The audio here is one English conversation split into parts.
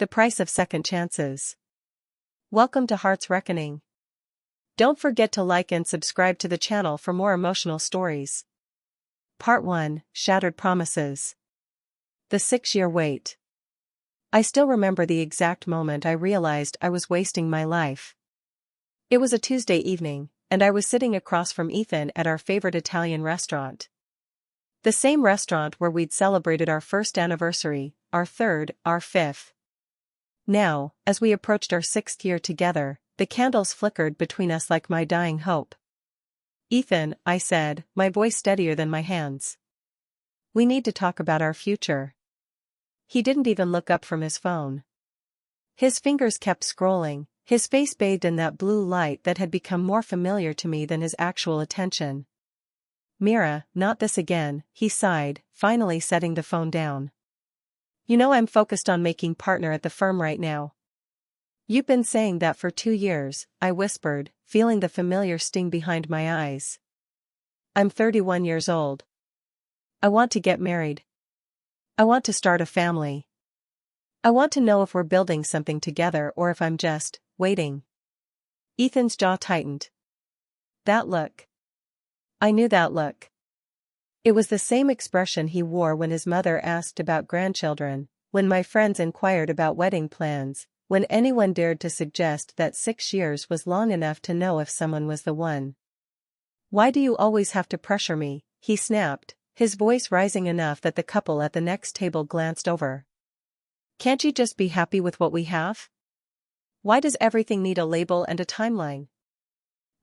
The price of second chances. Welcome to Heart's Reckoning. Don't forget to like and subscribe to the channel for more emotional stories. Part 1, Shattered Promises. The 6-year wait. I still remember the exact moment I realized I was wasting my life. It was a Tuesday evening, and I was sitting across from Ethan at our favorite Italian restaurant. The same restaurant where we'd celebrated our first anniversary, our third, our fifth. Now, as we approached our 6th year together, the candles flickered between us like my dying hope. "Ethan," I said, my voice steadier than my hands. "We need to talk about our future." He didn't even look up from his phone. His fingers kept scrolling, his face bathed in that blue light that had become more familiar to me than his actual attention. "Mira, not this again," he sighed, finally setting the phone down. "You know I'm focused on making partner at the firm right now." "You've been saying that for 2 years," I whispered, feeling the familiar sting behind my eyes. "I'm 31 years old. I want to get married. I want to start a family. I want to know if we're building something together or if I'm just waiting." Ethan's jaw tightened. That look. I knew that look. It was the same expression he wore when his mother asked about grandchildren, when my friends inquired about wedding plans, when anyone dared to suggest that 6 years was long enough to know if someone was the one. "Why do you always have to pressure me?" he snapped, his voice rising enough that the couple at the next table glanced over. "Can't you just be happy with what we have? Why does everything need a label and a timeline?"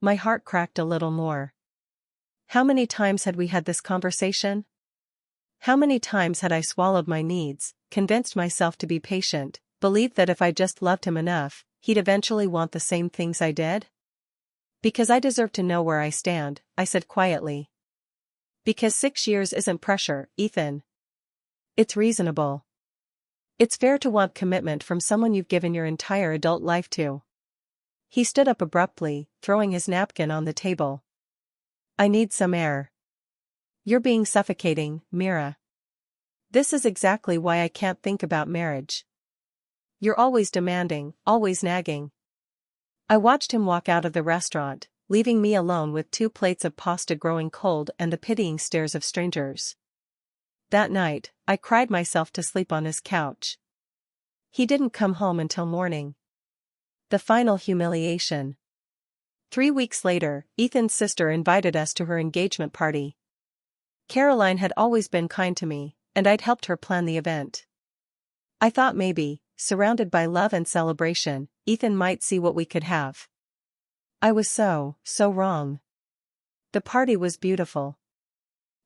My heart cracked a little more. How many times had we had this conversation? How many times had I swallowed my needs, convinced myself to be patient, believed that if I just loved him enough, he'd eventually want the same things I did? "Because I deserve to know where I stand," I said quietly. "Because 6 years isn't pressure, Ethan. It's reasonable. It's fair to want commitment from someone you've given your entire adult life to." He stood up abruptly, throwing his napkin on the table. "I need some air. You're being suffocating, Mira. This is exactly why I can't think about marriage. You're always demanding, always nagging." I watched him walk out of the restaurant, leaving me alone with 2 plates of pasta growing cold and the pitying stares of strangers. That night, I cried myself to sleep on his couch. He didn't come home until morning. The final humiliation. 3 weeks later, Ethan's sister invited us to her engagement party. Caroline had always been kind to me, and I'd helped her plan the event. I thought maybe, surrounded by love and celebration, Ethan might see what we could have. I was so wrong. The party was beautiful.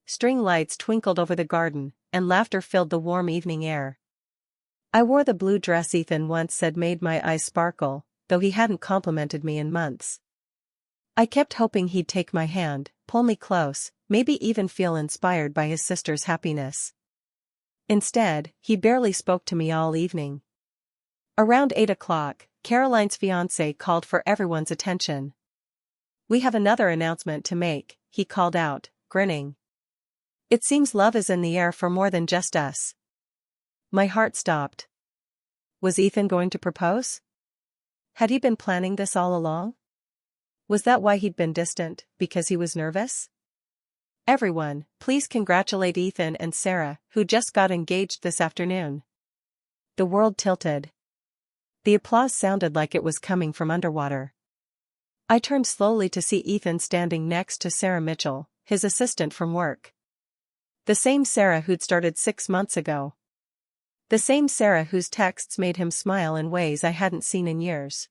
String lights twinkled over the garden, and laughter filled the warm evening air. I wore the blue dress Ethan once said made my eyes sparkle, though he hadn't complimented me in months. I kept hoping he'd take my hand, pull me close, maybe even feel inspired by his sister's happiness. Instead, he barely spoke to me all evening. Around 8 o'clock, Caroline's fiancé called for everyone's attention. "We have another announcement to make," he called out, grinning. "It seems love is in the air for more than just us." My heart stopped. Was Ethan going to propose? Had he been planning this all along? Was that why he'd been distant, because he was nervous? "Everyone, please congratulate Ethan and Sarah, who just got engaged this afternoon." The world tilted. The applause sounded like it was coming from underwater. I turned slowly to see Ethan standing next to Sarah Mitchell, his assistant from work. The same Sarah who'd started 6 months ago. The same Sarah whose texts made him smile in ways I hadn't seen in years.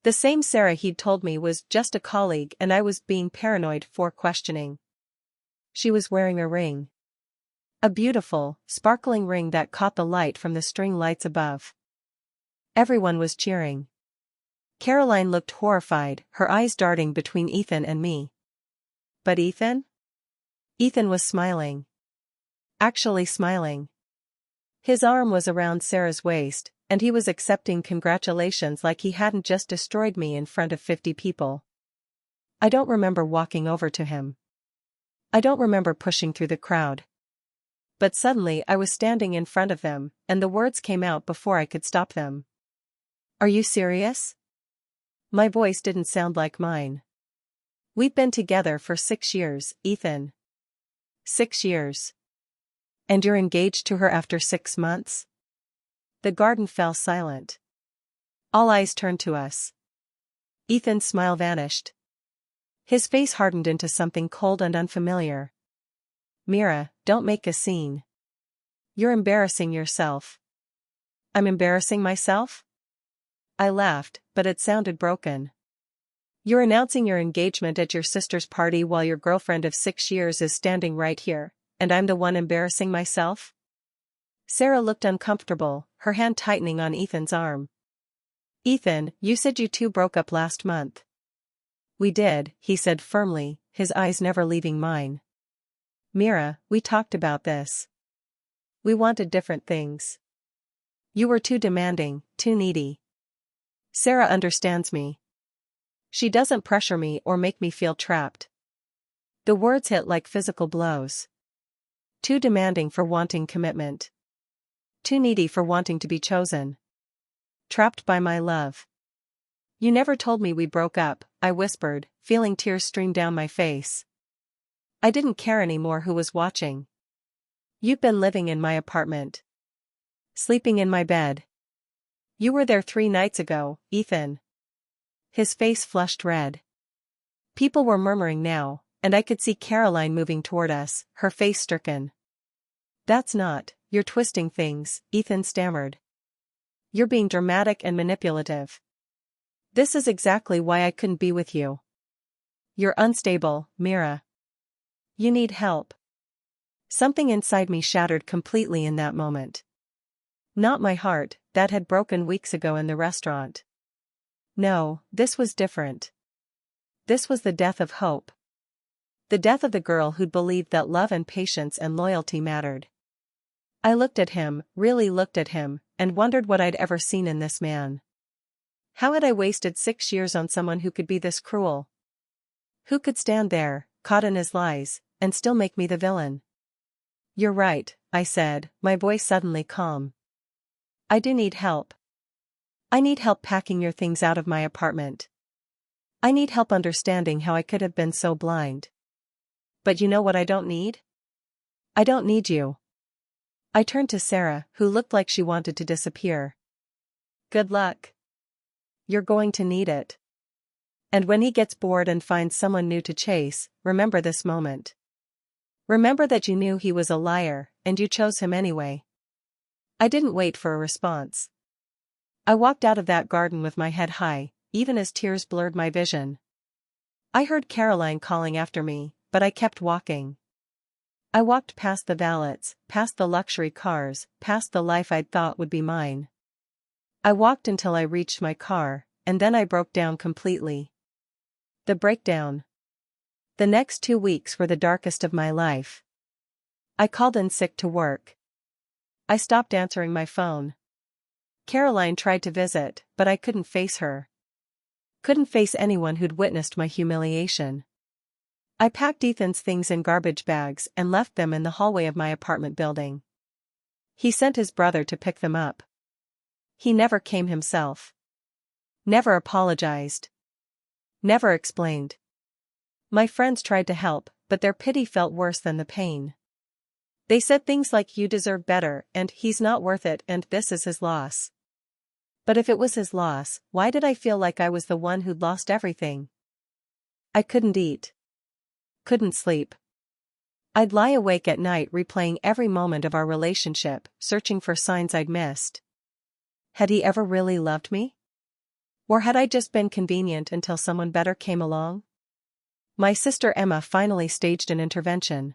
The same Sarah he'd told me was just a colleague and I was being paranoid for questioning. She was wearing a ring. A beautiful, sparkling ring that caught the light from the string lights above. Everyone was cheering. Caroline looked horrified, her eyes darting between Ethan and me. But Ethan? Ethan was smiling. Actually smiling. His arm was around Sarah's waist, and he was accepting congratulations like he hadn't just destroyed me in front of 50 people. I don't remember walking over to him. I don't remember pushing through the crowd. But suddenly I was standing in front of them, and the words came out before I could stop them. Are you serious? My voice didn't sound like mine. We've been together for 6 years, Ethan. 6 years. And you're engaged to her after 6 months? The garden fell silent. All eyes turned to us. Ethan's smile vanished. His face hardened into something cold and unfamiliar. Mira, don't make a scene. You're embarrassing yourself. I'm embarrassing myself? I laughed, but it sounded broken. You're announcing your engagement at your sister's party while your girlfriend of 6 years is standing right here, and I'm the one embarrassing myself? Sarah looked uncomfortable, her hand tightening on Ethan's arm. Ethan, you said you two broke up last month. We did, he said firmly, his eyes never leaving mine. Mira, we talked about this. We wanted different things. You were too demanding, too needy. Sarah understands me. She doesn't pressure me or make me feel trapped. The words hit like physical blows. Too demanding for wanting commitment. Too needy for wanting to be chosen. Trapped by my love. You never told me we broke up, I whispered, feeling tears stream down my face. I didn't care anymore who was watching. You've been living in my apartment. Sleeping in my bed. You were there 3 nights ago, Ethan. His face flushed red. People were murmuring now, and I could see Caroline moving toward us, her face stricken. That's not, you're twisting things, Ethan stammered. You're being dramatic and manipulative. This is exactly why I couldn't be with you. You're unstable, Mira. You need help. Something inside me shattered completely in that moment. Not my heart, that had broken weeks ago in the restaurant. No, this was different. This was the death of hope. The death of the girl who'd believed that love and patience and loyalty mattered. I looked at him, really looked at him, and wondered what I'd ever seen in this man. How had I wasted 6 years on someone who could be this cruel? Who could stand there, caught in his lies, and still make me the villain? You're right, I said, my voice suddenly calm. I do need help. I need help packing your things out of my apartment. I need help understanding how I could have been so blind. But you know what I don't need? I don't need you. I turned to Sarah, who looked like she wanted to disappear. Good luck. You're going to need it. And when he gets bored and finds someone new to chase, remember this moment. Remember that you knew he was a liar, and you chose him anyway. I didn't wait for a response. I walked out of that garden with my head high, even as tears blurred my vision. I heard Caroline calling after me, but I kept walking. I walked past the valets, past the luxury cars, past the life I'd thought would be mine. I walked until I reached my car, and then I broke down completely. The breakdown. The next 2 weeks were the darkest of my life. I called in sick to work. I stopped answering my phone. Caroline tried to visit, but I couldn't face her. Couldn't face anyone who'd witnessed my humiliation. I packed Ethan's things in garbage bags and left them in the hallway of my apartment building. He sent his brother to pick them up. He never came himself. Never apologized. Never explained. My friends tried to help, but their pity felt worse than the pain. They said things like you deserve better and he's not worth it and this is his loss. But if it was his loss, why did I feel like I was the one who'd lost everything? I couldn't eat. Couldn't sleep. I'd lie awake at night replaying every moment of our relationship, searching for signs I'd missed. Had he ever really loved me? Or had I just been convenient until someone better came along? My sister Emma finally staged an intervention.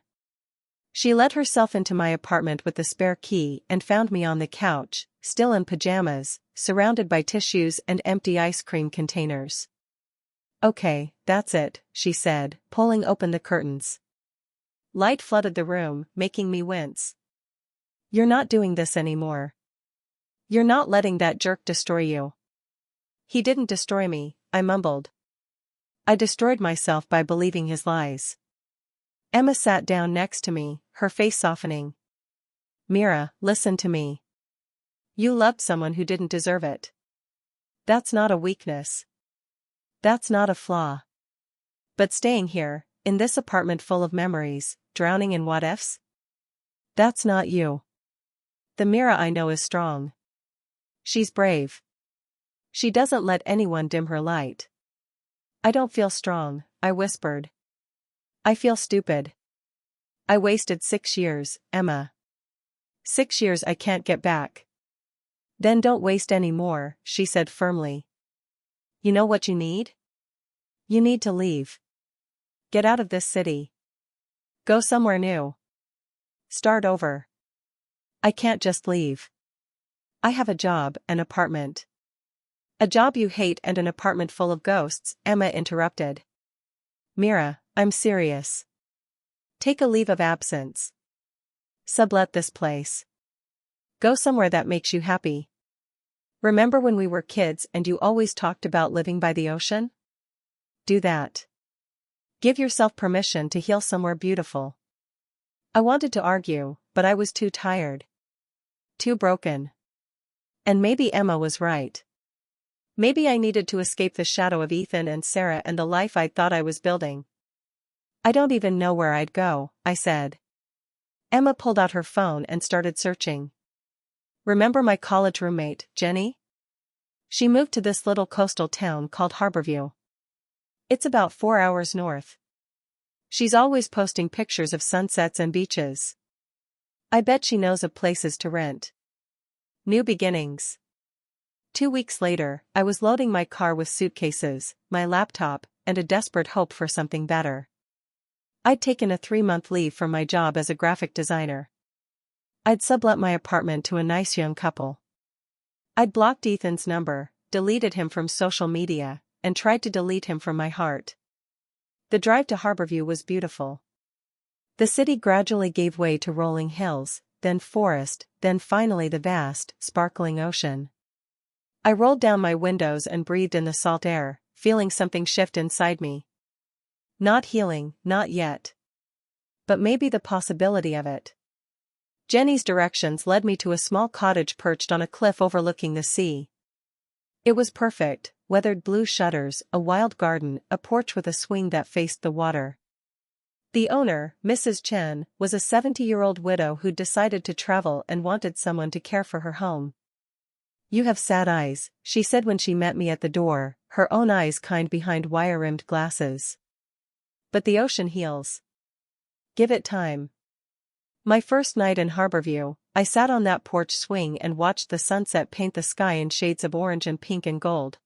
She let herself into my apartment with the spare key and found me on the couch, still in pajamas, surrounded by tissues and empty ice cream containers. Okay, that's it, she said, pulling open the curtains. Light flooded the room, making me wince. You're not doing this anymore. You're not letting that jerk destroy you. He didn't destroy me, I mumbled. I destroyed myself by believing his lies. Emma sat down next to me, her face softening. Mira, listen to me. You loved someone who didn't deserve it. That's not a weakness. That's not a flaw. But staying here, in this apartment full of memories, drowning in what-ifs? That's not you. The Mira I know is strong. She's brave. She doesn't let anyone dim her light. I don't feel strong, I whispered. I feel stupid. I wasted 6 years, Emma. 6 years I can't get back. Then don't waste any more, she said firmly. You know what you need? You need to leave. Get out of this city. Go somewhere new. Start over. I can't just leave. I have a job, an apartment. A job you hate and an apartment full of ghosts, Emma interrupted. Mira, I'm serious. Take a leave of absence. Sublet this place. Go somewhere that makes you happy. Remember when we were kids and you always talked about living by the ocean? Do that. Give yourself permission to heal somewhere beautiful. I wanted to argue, but I was too tired. Too broken. And maybe Emma was right. Maybe I needed to escape the shadow of Ethan and Sarah and the life I'd thought I was building. I don't even know where I'd go, I said. Emma pulled out her phone and started searching. Remember my college roommate, Jenny? She moved to this little coastal town called Harborview. It's about 4 hours north. She's always posting pictures of sunsets and beaches. I bet she knows of places to rent. New beginnings. 2 weeks later, I was loading my car with suitcases, my laptop, and a desperate hope for something better. I'd taken a 3-month leave from my job as a graphic designer. I'd sublet my apartment to a nice young couple. I'd blocked Ethan's number, deleted him from social media, and tried to delete him from my heart. The drive to Harborview was beautiful. The city gradually gave way to rolling hills, then forest, then finally the vast, sparkling ocean. I rolled down my windows and breathed in the salt air, feeling something shift inside me. Not healing, not yet. But maybe the possibility of it. Jenny's directions led me to a small cottage perched on a cliff overlooking the sea. It was perfect, weathered blue shutters, a wild garden, a porch with a swing that faced the water. The owner, Mrs. Chen, was a 70-year-old widow who'd decided to travel and wanted someone to care for her home. You have sad eyes, she said when she met me at the door, her own eyes kind behind wire-rimmed glasses. But the ocean heals. Give it time. My first night in Harborview, I sat on that porch swing and watched the sunset paint the sky in shades of orange and pink and gold.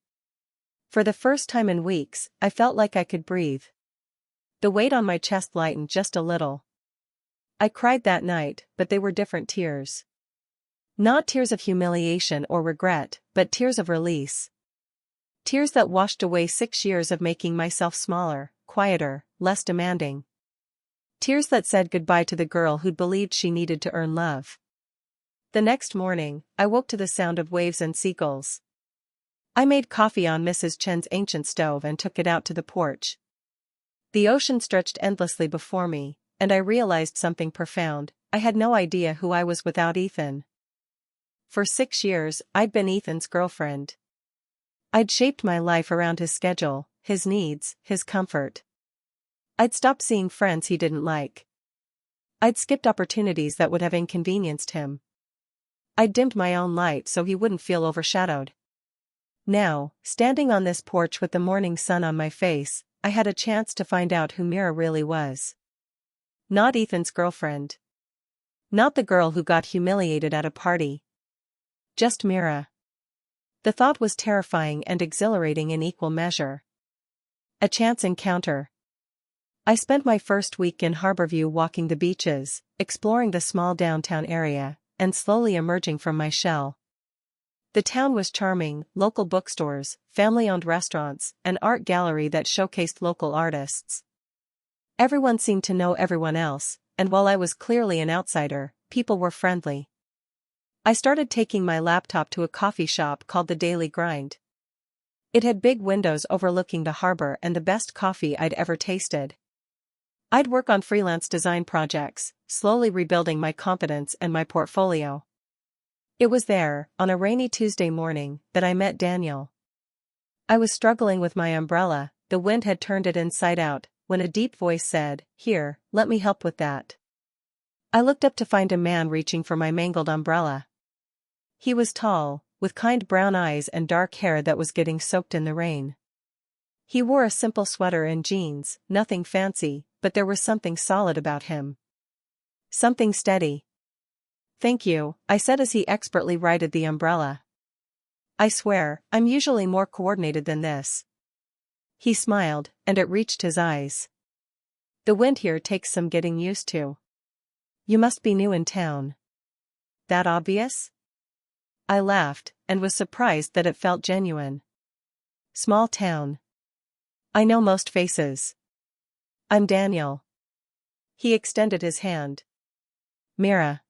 For the first time in weeks, I felt like I could breathe. The weight on my chest lightened just a little. I cried that night, but they were different tears. Not tears of humiliation or regret, but tears of release. Tears that washed away 6 years of making myself smaller, quieter, less demanding. Tears that said goodbye to the girl who'd believed she needed to earn love. The next morning, I woke to the sound of waves and seagulls. I made coffee on Mrs. Chen's ancient stove and took it out to the porch. The ocean stretched endlessly before me, and I realized something profound. I had no idea who I was without Ethan. For 6 years, I'd been Ethan's girlfriend. I'd shaped my life around his schedule, his needs, his comfort. I'd stopped seeing friends he didn't like. I'd skipped opportunities that would have inconvenienced him. I'd dimmed my own light so he wouldn't feel overshadowed. Now, standing on this porch with the morning sun on my face, I had a chance to find out who Mira really was. Not Ethan's girlfriend. Not the girl who got humiliated at a party. Just Mira. The thought was terrifying and exhilarating in equal measure. A chance encounter. I spent my first week in Harborview walking the beaches, exploring the small downtown area, and slowly emerging from my shell. The town was charming, local bookstores, family-owned restaurants, an art gallery that showcased local artists. Everyone seemed to know everyone else, and while I was clearly an outsider, people were friendly. I started taking my laptop to a coffee shop called the Daily Grind. It had big windows overlooking the harbor and the best coffee I'd ever tasted. I'd work on freelance design projects, slowly rebuilding my confidence and my portfolio. It was there, on a rainy Tuesday morning, that I met Daniel. I was struggling with my umbrella, the wind had turned it inside out, when a deep voice said, "Here, let me help with that." I looked up to find a man reaching for my mangled umbrella. He was tall, with kind brown eyes and dark hair that was getting soaked in the rain. He wore a simple sweater and jeans, nothing fancy, but there was something solid about him. Something steady. "Thank you," I said as he expertly righted the umbrella. "I swear, I'm usually more coordinated than this." He smiled, and it reached his eyes. "The wind here takes some getting used to. You must be new in town." "That obvious?" I laughed, and was surprised that it felt genuine. "Small town. I know most faces. I'm Daniel." He extended his hand. "Mira."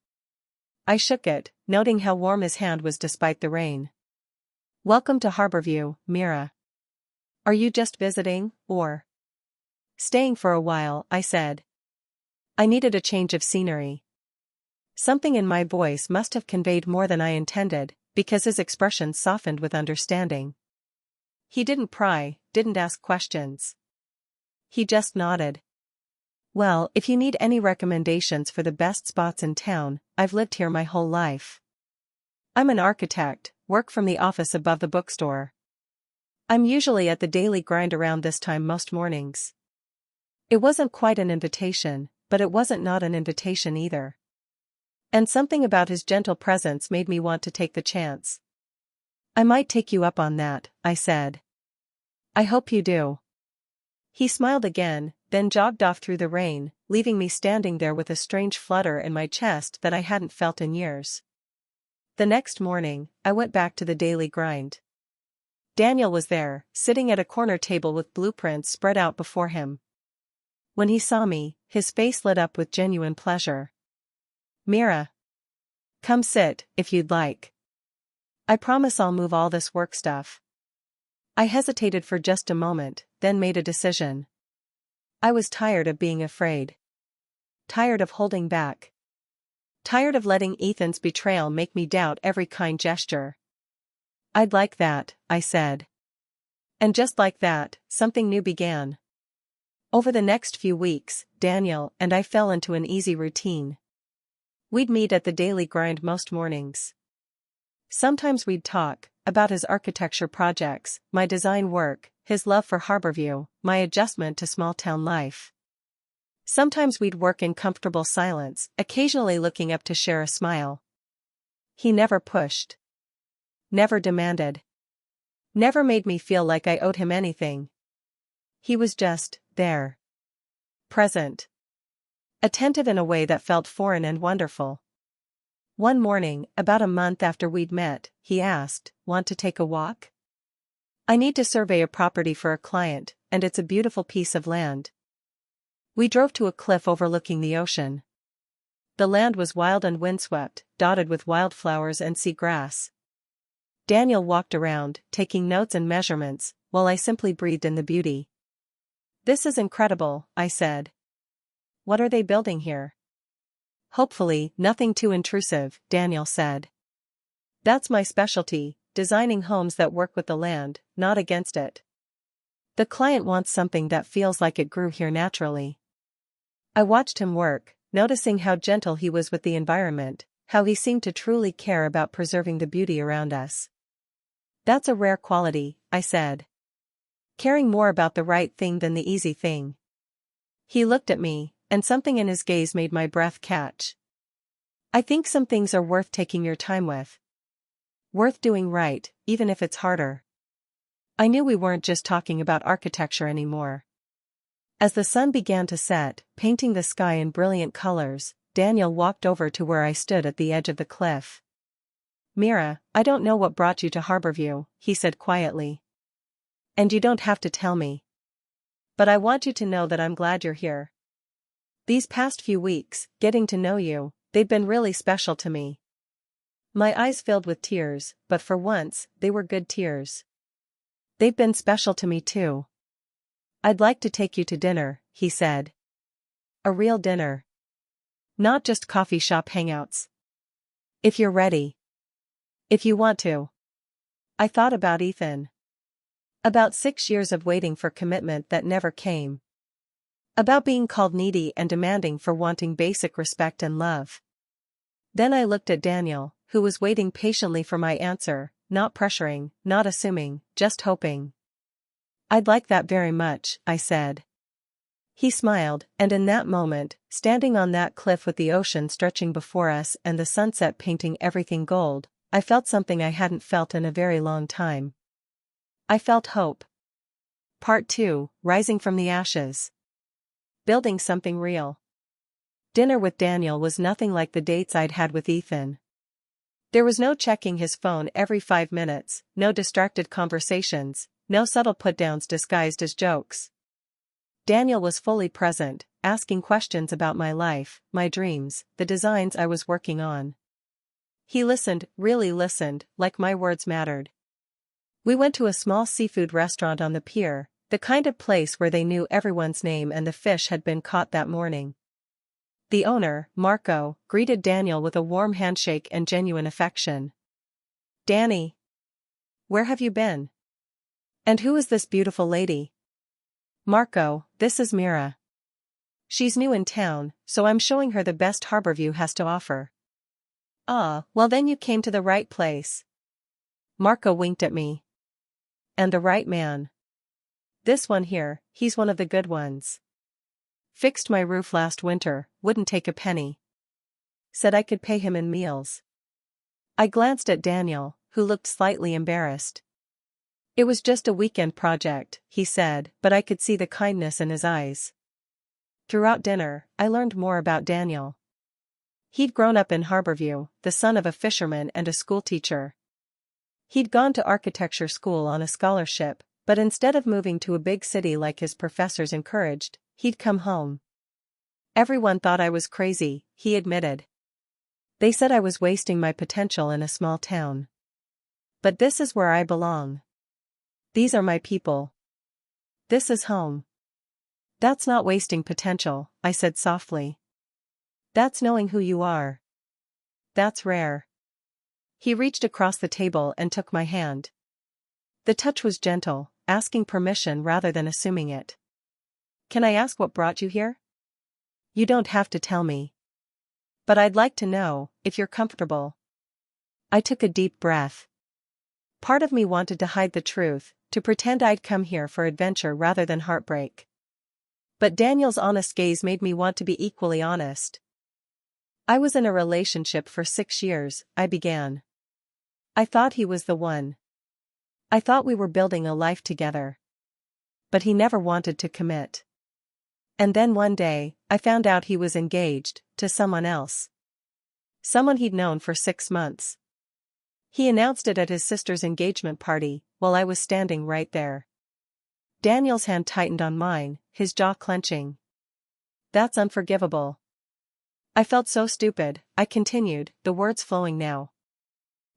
I shook it, noting how warm his hand was despite the rain. "Welcome to Harborview, Mira. Are you just visiting, or staying for a while?" I said. I needed a change of scenery. Something in my voice must have conveyed more than I intended, because his expression softened with understanding. He didn't pry, didn't ask questions. He just nodded. "Well, if you need any recommendations for the best spots in town, I've lived here my whole life. I'm an architect, work from the office above the bookstore. I'm usually at the daily grind around this time most mornings." It wasn't quite an invitation, but it wasn't not an invitation either. And something about his gentle presence made me want to take the chance. "I might take you up on that," I said. "I hope you do." He smiled again, then jogged off through the rain, leaving me standing there with a strange flutter in my chest that I hadn't felt in years. The next morning, I went back to the daily grind. Daniel was there, sitting at a corner table with blueprints spread out before him. When he saw me, his face lit up with genuine pleasure. "Mira. Come sit, if you'd like. I promise I'll move all this work stuff." I hesitated for just a moment, then made a decision. I was tired of being afraid. Tired of holding back. Tired of letting Ethan's betrayal make me doubt every kind gesture. "I'd like that," I said. And just like that, something new began. Over the next few weeks, Daniel and I fell into an easy routine. We'd meet at the daily grind most mornings. Sometimes we'd talk about his architecture projects, my design work, his love for Harborview, my adjustment to small-town life. Sometimes we'd work in comfortable silence, occasionally looking up to share a smile. He never pushed. Never demanded. Never made me feel like I owed him anything. He was just there. Present. Attentive in a way that felt foreign and wonderful. One morning, about a month after we'd met, he asked, "Want to take a walk? I need to survey a property for a client, and it's a beautiful piece of land." We drove to a cliff overlooking the ocean. The land was wild and windswept, dotted with wildflowers and seagrass. Daniel walked around, taking notes and measurements, while I simply breathed in the beauty. "This is incredible," I said. "What are they building here?" "Hopefully, nothing too intrusive," Daniel said. "That's my specialty, designing homes that work with the land, not against it. The client wants something that feels like it grew here naturally." I watched him work, noticing how gentle he was with the environment, how he seemed to truly care about preserving the beauty around us. "That's a rare quality," I said. "Caring more about the right thing than the easy thing." He looked at me, and something in his gaze made my breath catch. "I think some things are worth taking your time with. Worth doing right, even if it's harder." I knew we weren't just talking about architecture anymore. As the sun began to set, painting the sky in brilliant colors, Daniel walked over to where I stood at the edge of the cliff. "Mira, I don't know what brought you to Harborview," he said quietly. "And you don't have to tell me. But I want you to know that I'm glad you're here. These past few weeks, getting to know you, they've been really special to me." My eyes filled with tears, but for once, they were good tears. "They've been special to me too. I'd like to take you to dinner," he said. A real dinner. Not just coffee shop hangouts. If you're ready. If you want to. I thought about Ethan. About 6 years of waiting for commitment that never came. About being called needy and demanding for wanting basic respect and love. Then I looked at Daniel, who was waiting patiently for my answer, not pressuring, not assuming, just hoping. I'd like that very much, I said. He smiled, and in that moment, standing on that cliff with the ocean stretching before us and the sunset painting everything gold, I felt something I hadn't felt in a very long time. I felt hope. Part 2, Rising from the Ashes. Building something real. Dinner with Daniel was nothing like the dates I'd had with Ethan. There was no checking his phone every 5 minutes, no distracted conversations, no subtle put-downs disguised as jokes. Daniel was fully present, asking questions about my life, my dreams, the designs I was working on. He listened, really listened, like my words mattered. We went to a small seafood restaurant on the pier, the kind of place where they knew everyone's name and the fish had been caught that morning. The owner, Marco, greeted Daniel with a warm handshake and genuine affection. "Danny. Where have you been? And who is this beautiful lady?" "Marco, this is Mira. She's new in town, so I'm showing her the best Harborview has to offer." "Ah, well then you came to the right place." Marco winked at me. "And the right man. This one here, he's one of the good ones. Fixed my roof last winter, wouldn't take a penny. Said I could pay him in meals." I glanced at Daniel, who looked slightly embarrassed. "It was just a weekend project," he said, but I could see the kindness in his eyes. Throughout dinner, I learned more about Daniel. He'd grown up in Harborview, the son of a fisherman and a schoolteacher. He'd gone to architecture school on a scholarship, but instead of moving to a big city like his professors encouraged, he'd come home. "Everyone thought I was crazy," he admitted. "They said I was wasting my potential in a small town. But this is where I belong. These are my people. This is home." "That's not wasting potential," I said softly. "That's knowing who you are. That's rare." He reached across the table and took my hand. The touch was gentle, asking permission rather than assuming it. "Can I ask what brought you here?" "You don't have to tell me. But I'd like to know, if you're comfortable." I took a deep breath. Part of me wanted to hide the truth, to pretend I'd come here for adventure rather than heartbreak. But Daniel's honest gaze made me want to be equally honest. "I was in a relationship for 6 years," I began. "I thought he was the one. I thought we were building a life together. But he never wanted to commit. And then one day, I found out he was engaged, to someone else. Someone he'd known for 6 months. He announced it at his sister's engagement party, while I was standing right there." Daniel's hand tightened on mine, his jaw clenching. "That's unforgivable." I felt so stupid, I continued, the words flowing now.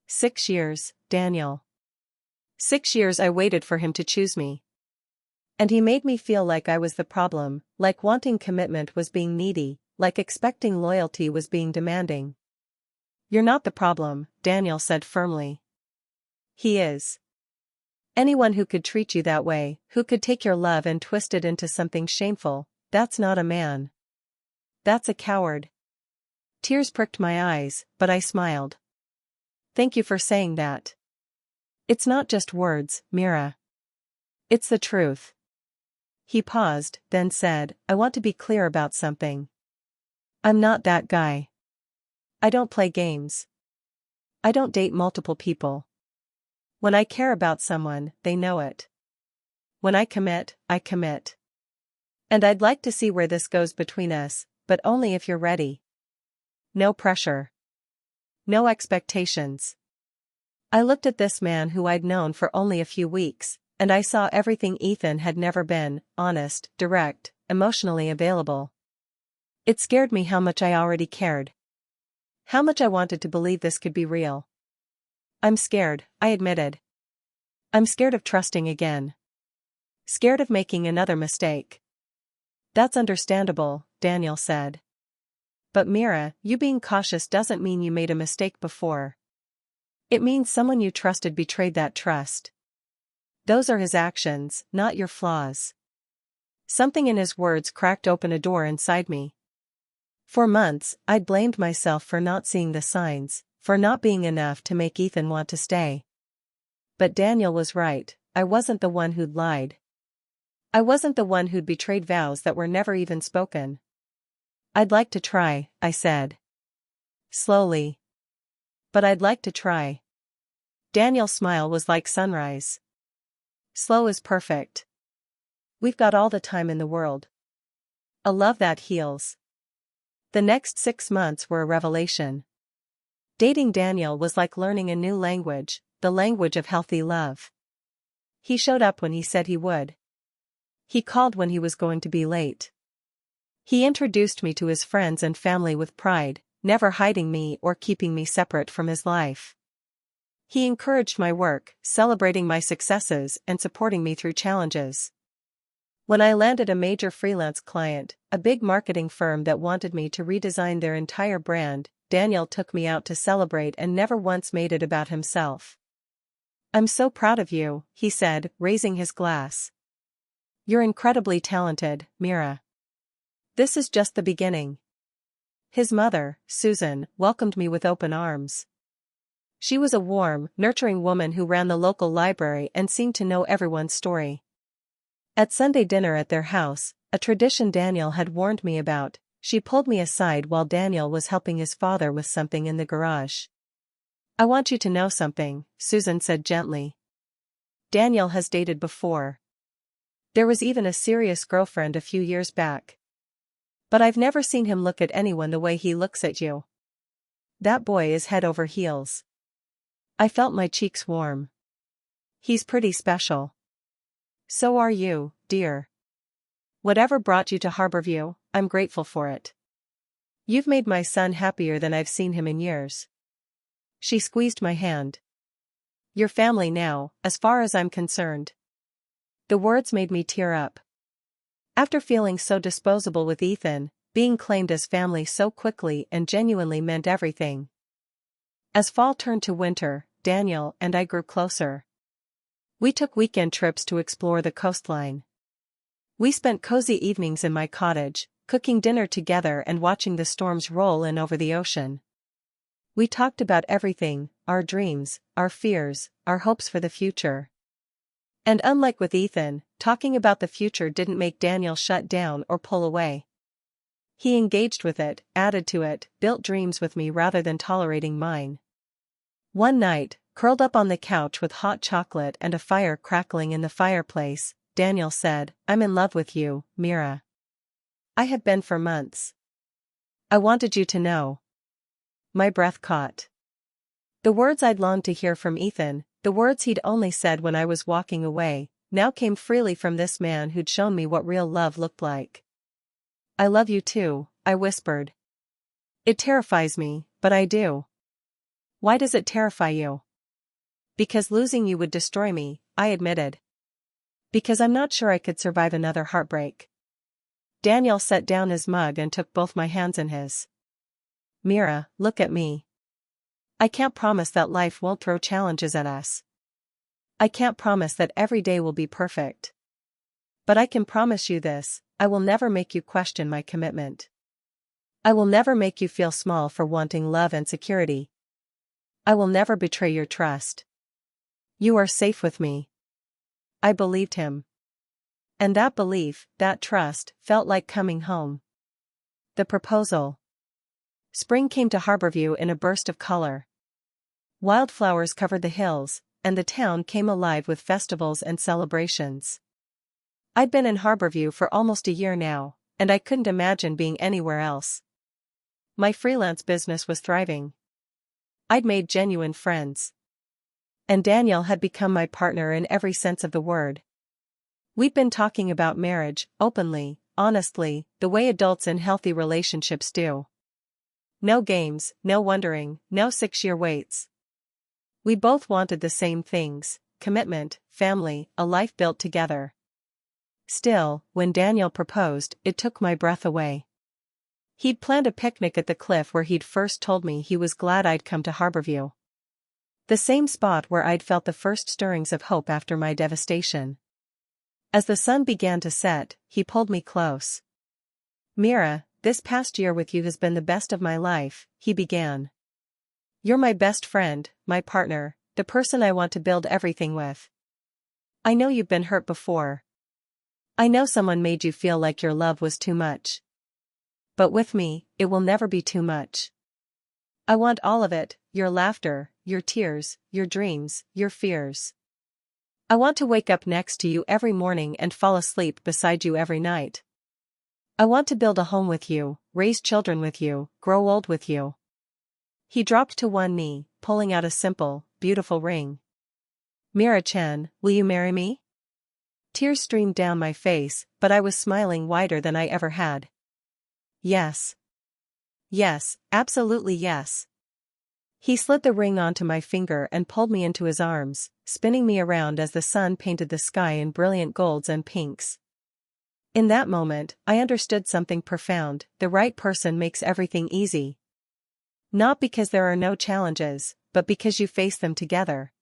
6 years, Daniel. 6 years I waited for him to choose me. And he made me feel like I was the problem, like wanting commitment was being needy, like expecting loyalty was being demanding. "You're not the problem," Daniel said firmly. "He is. Anyone who could treat you that way, who could take your love and twist it into something shameful, that's not a man. That's a coward." Tears pricked my eyes, but I smiled. "Thank you for saying that. It's not just words, Mira. It's the truth." He paused, then said, "I want to be clear about something. I'm not that guy. I don't play games. I don't date multiple people. When I care about someone, they know it. When I commit, I commit. And I'd like to see where this goes between us, but only if you're ready. No pressure. No expectations." I looked at this man who I'd known for only a few weeks, and I saw everything Ethan had never been: honest, direct, emotionally available. It scared me how much I already cared. How much I wanted to believe this could be real. "I'm scared," I admitted. "I'm scared of trusting again. Scared of making another mistake." "That's understandable," Daniel said. But Mira, you being cautious doesn't mean you made a mistake before. It means someone you trusted betrayed that trust. Those are his actions, not your flaws. Something in his words cracked open a door inside me. For months, I'd blamed myself for not seeing the signs, for not being enough to make Ethan want to stay. But Daniel was right, I wasn't the one who'd lied. I wasn't the one who'd betrayed vows that were never even spoken. I'd like to try, I said. Slowly. But I'd like to try. Daniel's smile was like sunrise. Slow is perfect. We've got all the time in the world. A love that heals. The next 6 months were a revelation. Dating Daniel was like learning a new language, the language of healthy love. He showed up when he said he would. He called when he was going to be late. He introduced me to his friends and family with pride, never hiding me or keeping me separate from his life. He encouraged my work, celebrating my successes and supporting me through challenges. When I landed a major freelance client, a big marketing firm that wanted me to redesign their entire brand, Daniel took me out to celebrate and never once made it about himself. "I'm so proud of you," he said, raising his glass. "You're incredibly talented, Mira. This is just the beginning." His mother, Susan, welcomed me with open arms. She was a warm, nurturing woman who ran the local library and seemed to know everyone's story. At Sunday dinner at their house, a tradition Daniel had warned me about, she pulled me aside while Daniel was helping his father with something in the garage. "I want you to know something," Susan said gently. "Daniel has dated before. There was even a serious girlfriend a few years back. But I've never seen him look at anyone the way he looks at you. That boy is head over heels." I felt my cheeks warm. "He's pretty special. So are you, dear. Whatever brought you to Harborview, I'm grateful for it. You've made my son happier than I've seen him in years." She squeezed my hand. "Your family now, as far as I'm concerned." The words made me tear up. After feeling so disposable with Ethan, being claimed as family so quickly and genuinely meant everything. As fall turned to winter, Daniel and I grew closer. We took weekend trips to explore the coastline. We spent cozy evenings in my cottage, cooking dinner together and watching the storms roll in over the ocean. We talked about everything, our dreams, our fears, our hopes for the future. And unlike with Ethan, talking about the future didn't make Daniel shut down or pull away. He engaged with it, added to it, built dreams with me rather than tolerating mine. One night, curled up on the couch with hot chocolate and a fire crackling in the fireplace, Daniel said, "I'm in love with you, Mira. I have been for months. I wanted you to know." My breath caught. The words I'd longed to hear from Ethan, the words he'd only said when I was walking away, now came freely from this man who'd shown me what real love looked like. "I love you too," I whispered. "It terrifies me, but I do." "Why does it terrify you?" "Because losing you would destroy me," I admitted. "Because I'm not sure I could survive another heartbreak." Daniel set down his mug and took both my hands in his. "Mira, look at me. I can't promise that life won't throw challenges at us. I can't promise that every day will be perfect. But I can promise you this, I will never make you question my commitment. I will never make you feel small for wanting love and security. I will never betray your trust. You are safe with me." I believed him. And that belief, that trust, felt like coming home. The proposal. Spring came to Harborview in a burst of color. Wildflowers covered the hills, and the town came alive with festivals and celebrations. I'd been in Harborview for almost a year now, and I couldn't imagine being anywhere else. My freelance business was thriving. I'd made genuine friends. And Daniel had become my partner in every sense of the word. We'd been talking about marriage, openly, honestly, the way adults in healthy relationships do. No games, no wondering, no 6-year waits. We both wanted the same things: commitment, family, a life built together. Still, when Daniel proposed, it took my breath away. He'd planned a picnic at the cliff where he'd first told me he was glad I'd come to Harborview. The same spot where I'd felt the first stirrings of hope after my devastation. As the sun began to set, he pulled me close. "Mira, this past year with you has been the best of my life," he began. "You're my best friend, my partner, the person I want to build everything with. I know you've been hurt before. I know someone made you feel like your love was too much. But with me, it will never be too much. I want all of it, your laughter, your tears, your dreams, your fears. I want to wake up next to you every morning and fall asleep beside you every night. I want to build a home with you, raise children with you, grow old with you." He dropped to one knee, pulling out a simple, beautiful ring. "Mira-chan, will you marry me?" Tears streamed down my face, but I was smiling wider than I ever had. "Yes. Yes, absolutely yes." He slid the ring onto my finger and pulled me into his arms, spinning me around as the sun painted the sky in brilliant golds and pinks. In that moment, I understood something profound: the right person makes everything easy. Not because there are no challenges, but because you face them together.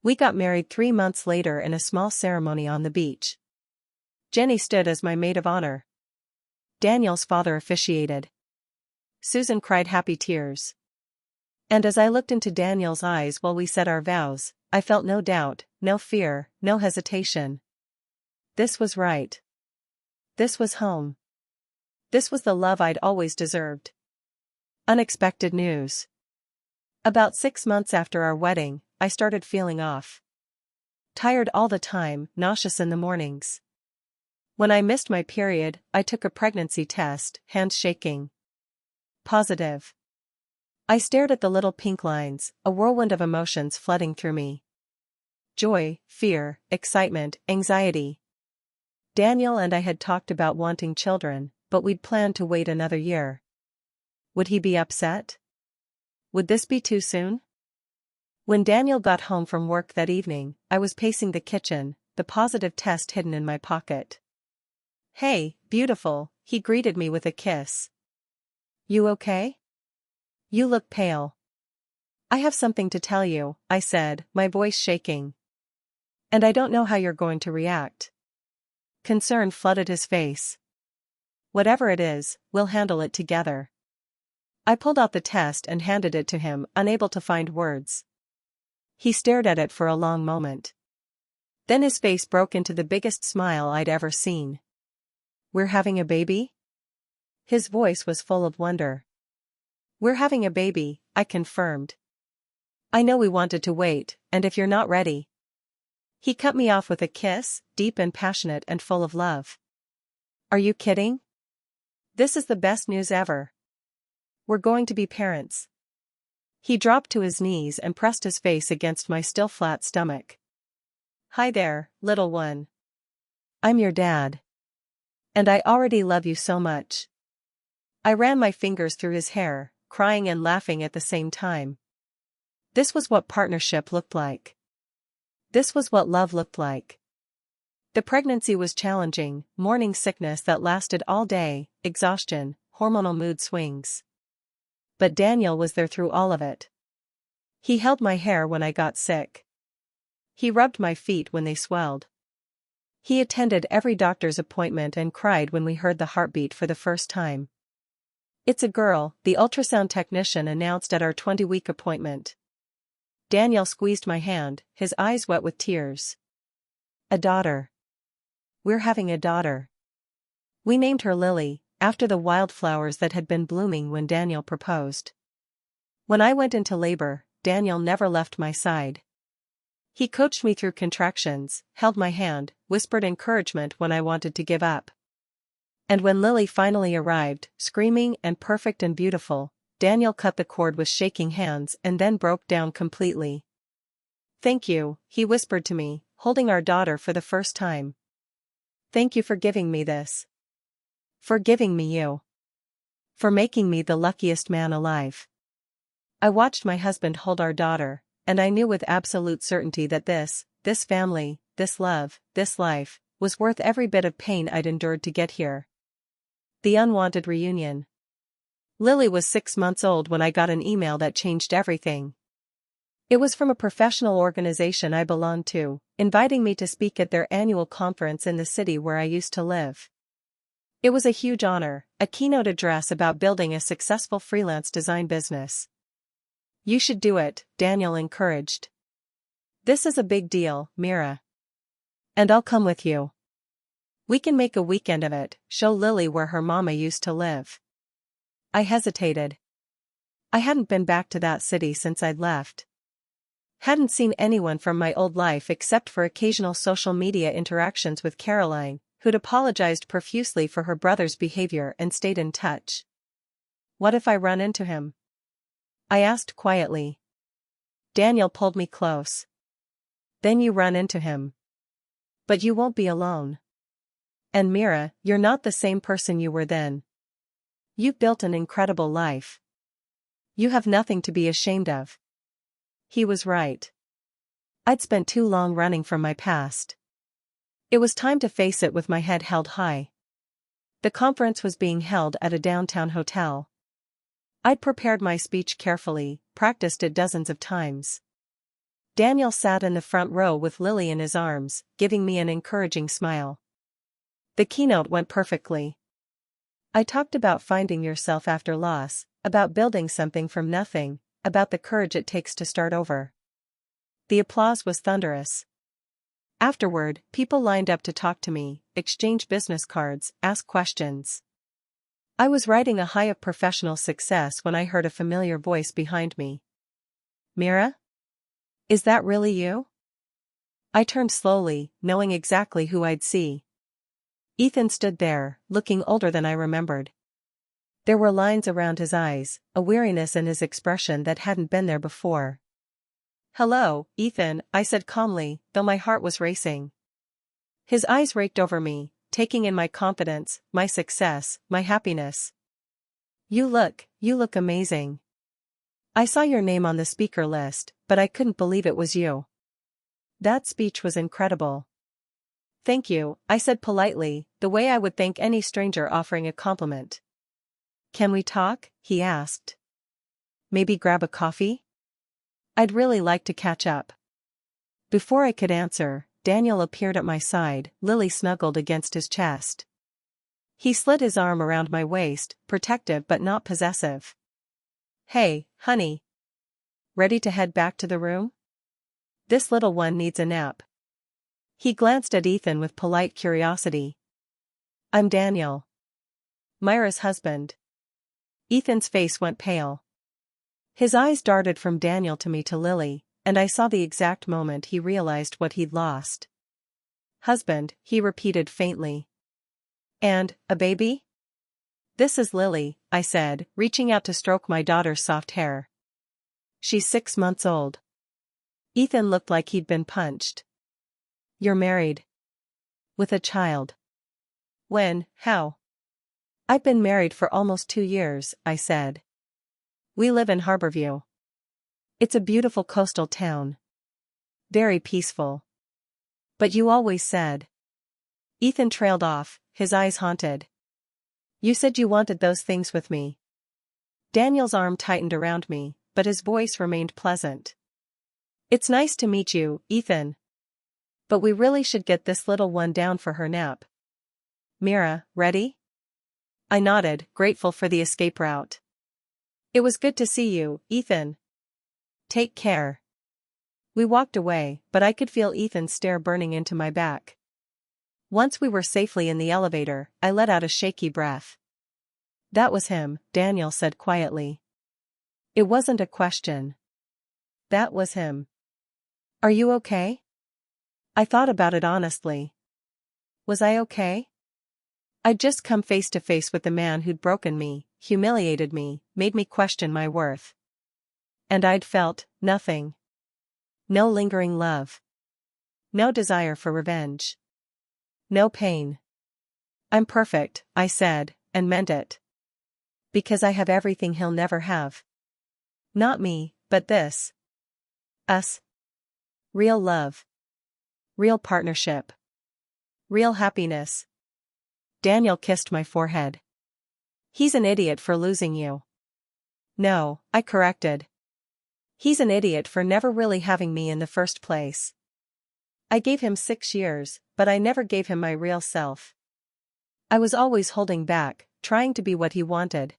We got married 3 months later in a small ceremony on the beach. Jenny stood as my maid of honor. Daniel's father officiated. Susan cried happy tears. And as I looked into Daniel's eyes while we said our vows, I felt no doubt, no fear, no hesitation. This was right. This was home. This was the love I'd always deserved. Unexpected news. About 6 months after our wedding, I started feeling off. Tired all the time, nauseous in the mornings. When I missed my period, I took a pregnancy test, hands shaking. Positive. I stared at the little pink lines, a whirlwind of emotions flooding through me. Joy, fear, excitement, anxiety. Daniel and I had talked about wanting children, but we'd planned to wait another year. Would he be upset? Would this be too soon? When Daniel got home from work that evening, I was pacing the kitchen, the positive test hidden in my pocket. "Hey, beautiful," he greeted me with a kiss. "You okay? You look pale." "I have something to tell you," I said, my voice shaking. "And I don't know how you're going to react." Concern flooded his face. "Whatever it is, we'll handle it together." I pulled out the test and handed it to him, unable to find words. He stared at it for a long moment. Then his face broke into the biggest smile I'd ever seen. "We're having a baby?" His voice was full of wonder. "We're having a baby," I confirmed. "I know we wanted to wait, and if you're not ready." He cut me off with a kiss, deep and passionate and full of love. "Are you kidding? This is the best news ever. We're going to be parents." He dropped to his knees and pressed his face against my still flat stomach. "Hi there, little one. I'm your dad. And I already love you so much." I ran my fingers through his hair, crying and laughing at the same time. This was what partnership looked like. This was what love looked like. The pregnancy was challenging, morning sickness that lasted all day, exhaustion, hormonal mood swings. But Daniel was there through all of it. He held my hair when I got sick. He rubbed my feet when they swelled. He attended every doctor's appointment and cried when we heard the heartbeat for the first time. "It's a girl," the ultrasound technician announced at our 20-week appointment. Daniel squeezed my hand, his eyes wet with tears. "A daughter. We're having a daughter." We named her Lily, after the wildflowers that had been blooming when Daniel proposed. When I went into labor, Daniel never left my side. He coached me through contractions, held my hand, whispered encouragement when I wanted to give up. And when Lily finally arrived, screaming and perfect and beautiful, Daniel cut the cord with shaking hands and then broke down completely. "Thank you," he whispered to me, holding our daughter for the first time. "Thank you for giving me this. For giving me you. For making me the luckiest man alive." I watched my husband hold our daughter, and I knew with absolute certainty that this family, this love, this life, was worth every bit of pain I'd endured to get here. The unwanted reunion. Lily was 6 months old when I got an email that changed everything. It was from a professional organization I belonged to, inviting me to speak at their annual conference in the city where I used to live. It was a huge honor, a keynote address about building a successful freelance design business. "You should do it," Daniel encouraged. "This is a big deal, Mira. And I'll come with you. We can make a weekend of it, show Lily where her mama used to live." I hesitated. I hadn't been back to that city since I'd left. Hadn't seen anyone from my old life except for occasional social media interactions with Caroline, who'd apologized profusely for her brother's behavior and stayed in touch. "What if I run into him?" I asked quietly. Daniel pulled me close. "Then you run into him. But you won't be alone. And Mira, you're not the same person you were then. You've built an incredible life. You have nothing to be ashamed of." He was right. I'd spent too long running from my past. It was time to face it with my head held high. The conference was being held at a downtown hotel. I'd prepared my speech carefully, practiced it dozens of times. Daniel sat in the front row with Lily in his arms, giving me an encouraging smile. The keynote went perfectly. I talked about finding yourself after loss, about building something from nothing, about the courage it takes to start over. The applause was thunderous. Afterward, people lined up to talk to me, exchange business cards, ask questions. I was riding a high of professional success when I heard a familiar voice behind me. "Mira? Is that really you?" I turned slowly, knowing exactly who I'd see. Ethan stood there, looking older than I remembered. There were lines around his eyes, a weariness in his expression that hadn't been there before. "Hello, Ethan," I said calmly, though my heart was racing. His eyes raked over me, taking in my confidence, my success, my happiness. You look amazing. I saw your name on the speaker list, but I couldn't believe it was you." That speech was incredible. "Thank you," I said politely, the way I would thank any stranger offering a compliment. "Can we talk?" he asked. "Maybe grab a coffee? I'd really like to catch up." Before I could answer, Daniel appeared at my side, Lily snuggled against his chest. He slid his arm around my waist, protective but not possessive. "Hey, honey. Ready to head back to the room? This little one needs a nap." He glanced at Ethan with polite curiosity. "I'm Daniel. Myra's husband." Ethan's face went pale. His eyes darted from Daniel to me to Lily, and I saw the exact moment he realized what he'd lost. "Husband," he repeated faintly. "And, a baby?" "This is Lily," I said, reaching out to stroke my daughter's soft hair. "She's 6 months old." Ethan looked like he'd been punched. "You're married? With a child? When, how?" "I've been married for almost 2 years," I said. "We live in Harborview. It's a beautiful coastal town. Very peaceful. But you always said..." Ethan trailed off, his eyes haunted. "You said you wanted those things with me." Daniel's arm tightened around me, but his voice remained pleasant. "It's nice to meet you, Ethan. But we really should get this little one down for her nap. Mira, ready?" I nodded, grateful for the escape route. "It was good to see you, Ethan. Take care." We walked away, but I could feel Ethan's stare burning into my back. Once we were safely in the elevator, I let out a shaky breath. "That was him," Daniel said quietly. It wasn't a question. That was him. "Are you okay?" I thought about it honestly. Was I okay? I'd just come face to face with the man who'd broken me, humiliated me, made me question my worth. And I'd felt nothing. No lingering love. No desire for revenge. No pain. "I'm perfect," I said, and meant it. Because I have everything he'll never have. Not me, but this. Us. Real love. Real partnership. Real happiness. Daniel kissed my forehead. "He's an idiot for losing you." No, I corrected. He's an idiot for never really having me in the first place. I gave him 6 years, but I never gave him my real self. I was always holding back, trying to be what he wanted.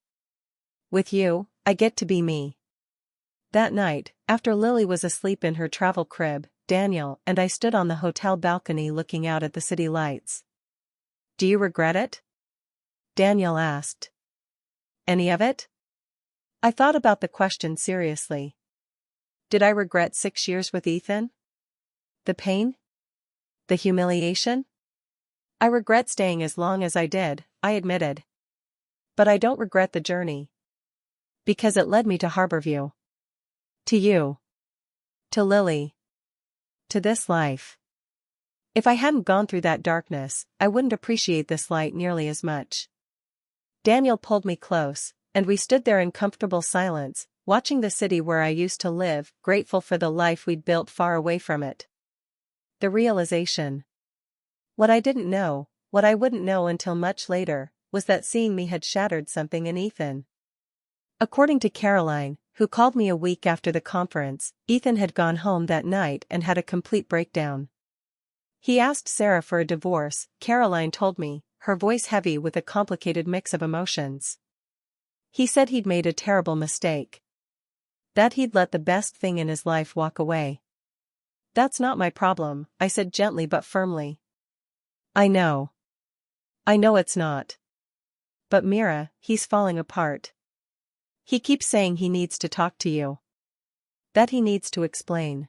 With you, I get to be me. That night, after Lily was asleep in her travel crib, Daniel and I stood on the hotel balcony looking out at the city lights. Do you regret it? Daniel asked. Any of it? I thought about the question seriously. Did I regret 6 years with Ethan? The pain? The humiliation? I regret staying as long as I did, I admitted. But I don't regret the journey. Because it led me to Harborview. To you. To Lily. To this life. If I hadn't gone through that darkness, I wouldn't appreciate this light nearly as much. Daniel pulled me close, and we stood there in comfortable silence, watching the city where I used to live, grateful for the life we'd built far away from it. The realization. What I didn't know, what I wouldn't know until much later, was that seeing me had shattered something in Ethan. According to Caroline, who called me a week after the conference, Ethan had gone home that night and had a complete breakdown. He asked Sarah for a divorce, Caroline told me, her voice heavy with a complicated mix of emotions. He said he'd made a terrible mistake. That he'd let the best thing in his life walk away. That's not my problem, I said gently but firmly. I know. I know it's not. But Mira, he's falling apart. He keeps saying he needs to talk to you. That he needs to explain.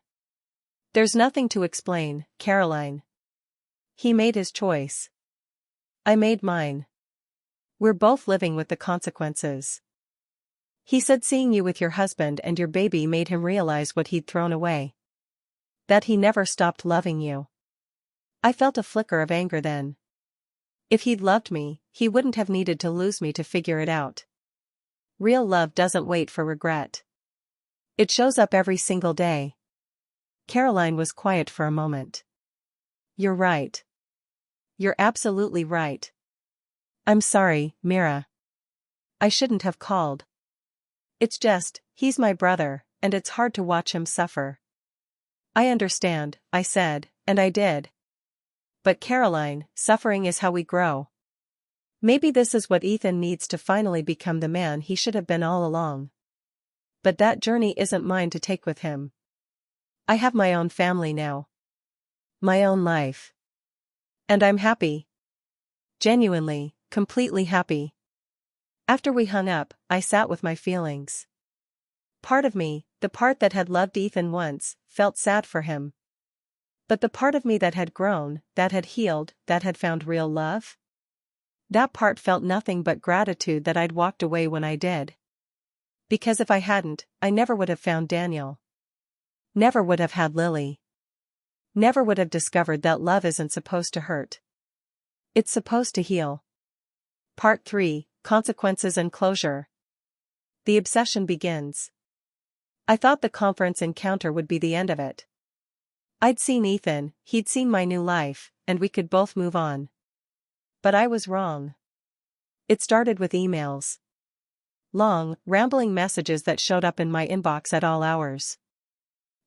There's nothing to explain, Caroline. He made his choice. I made mine. We're both living with the consequences. He said seeing you with your husband and your baby made him realize what he'd thrown away. That he never stopped loving you. I felt a flicker of anger then. If he'd loved me, he wouldn't have needed to lose me to figure it out. Real love doesn't wait for regret. It shows up every single day. Caroline was quiet for a moment. You're right. You're absolutely right. I'm sorry, Mira. I shouldn't have called. It's just, he's my brother, and it's hard to watch him suffer. I understand, I said, and I did. But Caroline, suffering is how we grow. Maybe this is what Ethan needs to finally become the man he should have been all along. But that journey isn't mine to take with him. I have my own family now. My own life. And I'm happy. Genuinely, completely happy. After we hung up, I sat with my feelings. Part of me, the part that had loved Ethan once, felt sad for him. But the part of me that had grown, that had healed, that had found real love? That part felt nothing but gratitude that I'd walked away when I did. Because if I hadn't, I never would have found Daniel. Never would have had Lily. Never would have discovered that love isn't supposed to hurt. It's supposed to heal. Part 3, Consequences and Closure. The obsession begins. I thought the conference encounter would be the end of it. I'd seen Ethan, he'd seen my new life, and we could both move on. But I was wrong. It started with emails. Long, rambling messages that showed up in my inbox at all hours.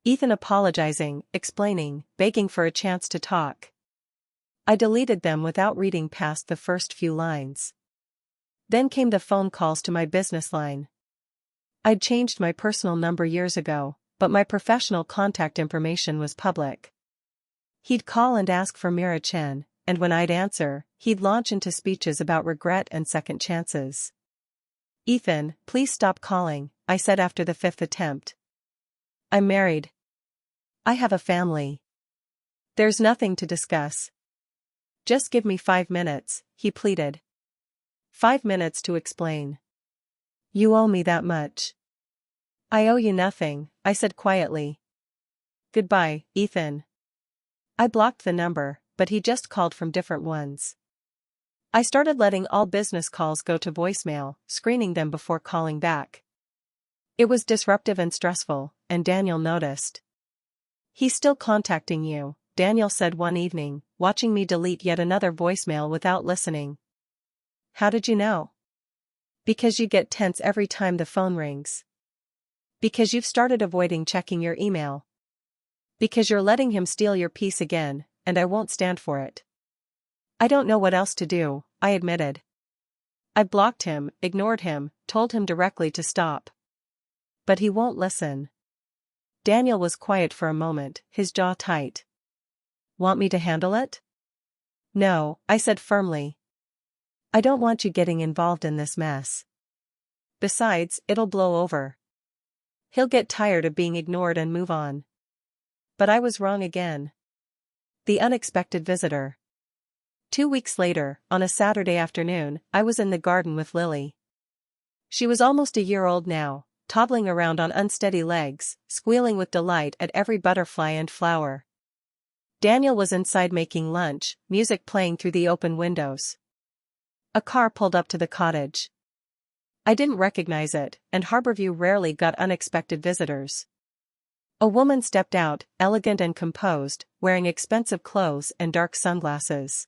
Ethan apologizing, explaining, begging for a chance to talk. I deleted them without reading past the first few lines. Then came the phone calls to my business line. I'd changed my personal number years ago, but my professional contact information was public. He'd call and ask for Mira Chen, and when I'd answer, he'd launch into speeches about regret and second chances. Ethan, please stop calling, I said after the 5th attempt. I'm married. I have a family. There's nothing to discuss. Just give me 5 minutes, he pleaded. 5 minutes to explain. You owe me that much. I owe you nothing, I said quietly. Goodbye, Ethan. I blocked the number, but he just called from different ones. I started letting all business calls go to voicemail, screening them before calling back. It was disruptive and stressful, and Daniel noticed. He's still contacting you, Daniel said one evening, watching me delete yet another voicemail without listening. How did you know? Because you get tense every time the phone rings. Because you've started avoiding checking your email. Because you're letting him steal your peace again, and I won't stand for it. I don't know what else to do, I admitted. I blocked him, ignored him, told him directly to stop. But he won't listen. Daniel was quiet for a moment, his jaw tight. Want me to handle it? No, I said firmly. I don't want you getting involved in this mess. Besides, it'll blow over. He'll get tired of being ignored and move on. But I was wrong again. The unexpected visitor. 2 weeks later, on a Saturday afternoon, I was in the garden with Lily. She was almost a year old now, toddling around on unsteady legs, squealing with delight at every butterfly and flower. Daniel was inside making lunch, music playing through the open windows. A car pulled up to the cottage. I didn't recognize it, and Harborview rarely got unexpected visitors. A woman stepped out, elegant and composed, wearing expensive clothes and dark sunglasses.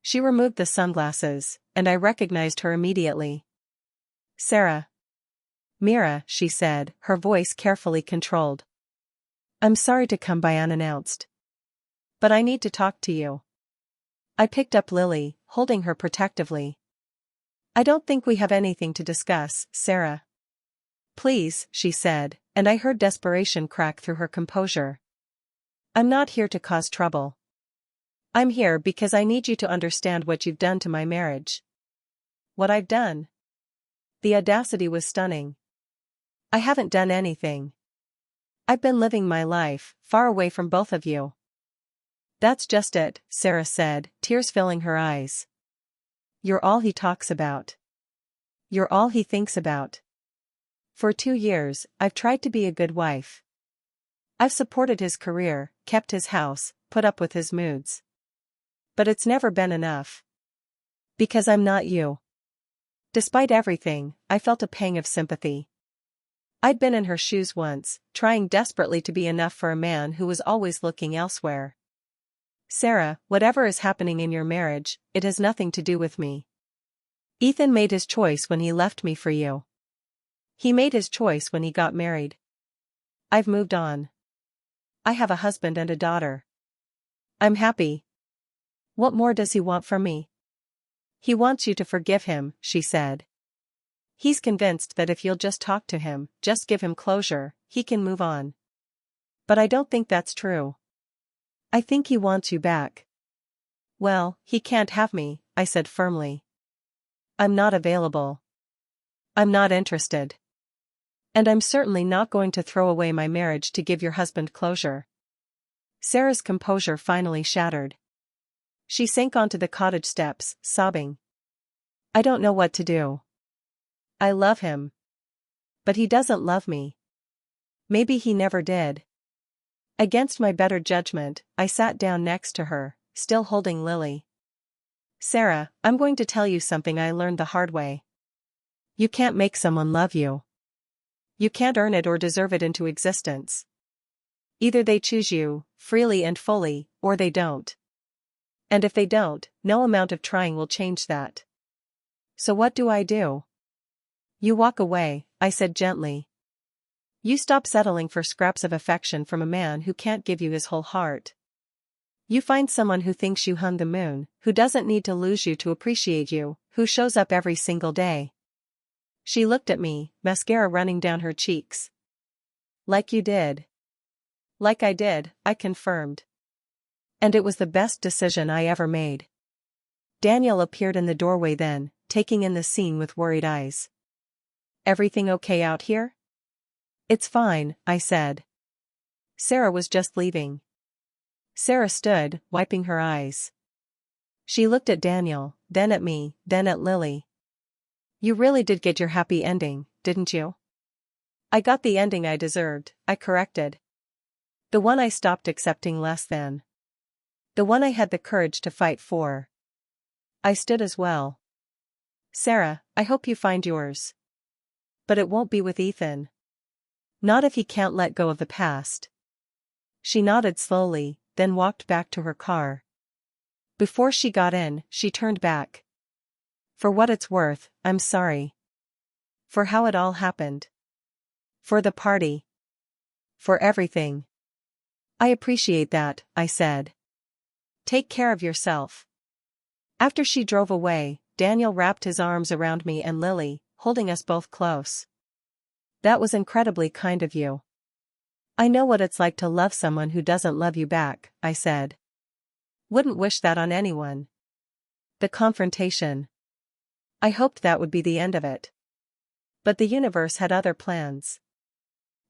She removed the sunglasses, and I recognized her immediately. Sarah. Mira, she said, her voice carefully controlled. I'm sorry to come by unannounced. But I need to talk to you. I picked up Lily, holding her protectively. I don't think we have anything to discuss, Sarah. Please, she said, and I heard desperation crack through her composure. I'm not here to cause trouble. I'm here because I need you to understand what you've done to my marriage. What I've done? The audacity was stunning. I haven't done anything. I've been living my life, far away from both of you. That's just it, Sarah said, tears filling her eyes. You're all he talks about. You're all he thinks about. For 2 years, I've tried to be a good wife. I've supported his career, kept his house, put up with his moods. But it's never been enough. Because I'm not you. Despite everything, I felt a pang of sympathy. I'd been in her shoes once, trying desperately to be enough for a man who was always looking elsewhere. Sarah, whatever is happening in your marriage, it has nothing to do with me. Ethan made his choice when he left me for you. He made his choice when he got married. I've moved on. I have a husband and a daughter. I'm happy. What more does he want from me? He wants you to forgive him, she said. He's convinced that if you'll just talk to him, just give him closure, he can move on. But I don't think that's true. I think he wants you back. Well, he can't have me, I said firmly. I'm not available. I'm not interested. And I'm certainly not going to throw away my marriage to give your husband closure. Sarah's composure finally shattered. She sank onto the cottage steps, sobbing. I don't know what to do. I love him. But he doesn't love me. Maybe he never did. Against my better judgment, I sat down next to her, still holding Lily. Sarah, I'm going to tell you something I learned the hard way. You can't make someone love you. You can't earn it or deserve it into existence. Either they choose you, freely and fully, or they don't. And if they don't, no amount of trying will change that. So what do? You walk away, I said gently. You stop settling for scraps of affection from a man who can't give you his whole heart. You find someone who thinks you hung the moon, who doesn't need to lose you to appreciate you, who shows up every single day. She looked at me, mascara running down her cheeks. Like you did. Like I did, I confirmed. And it was the best decision I ever made. Daniel appeared in the doorway then, taking in the scene with worried eyes. Everything okay out here? It's fine, I said. Sarah was just leaving. Sarah stood, wiping her eyes. She looked at Daniel, then at me, then at Lily. You really did get your happy ending, didn't you? I got the ending I deserved, I corrected. The one I stopped accepting less than. The one I had the courage to fight for. I stood as well. Sarah, I hope you find yours. But it won't be with Ethan. Not if he can't let go of the past. She nodded slowly, then walked back to her car. Before she got in, she turned back. For what it's worth, I'm sorry. For how it all happened. For the party. For everything. I appreciate that, I said. Take care of yourself. After she drove away, Daniel wrapped his arms around me and Lily, holding us both close. That was incredibly kind of you. I know what it's like to love someone who doesn't love you back, I said. Wouldn't wish that on anyone. The confrontation. I hoped that would be the end of it. But the universe had other plans.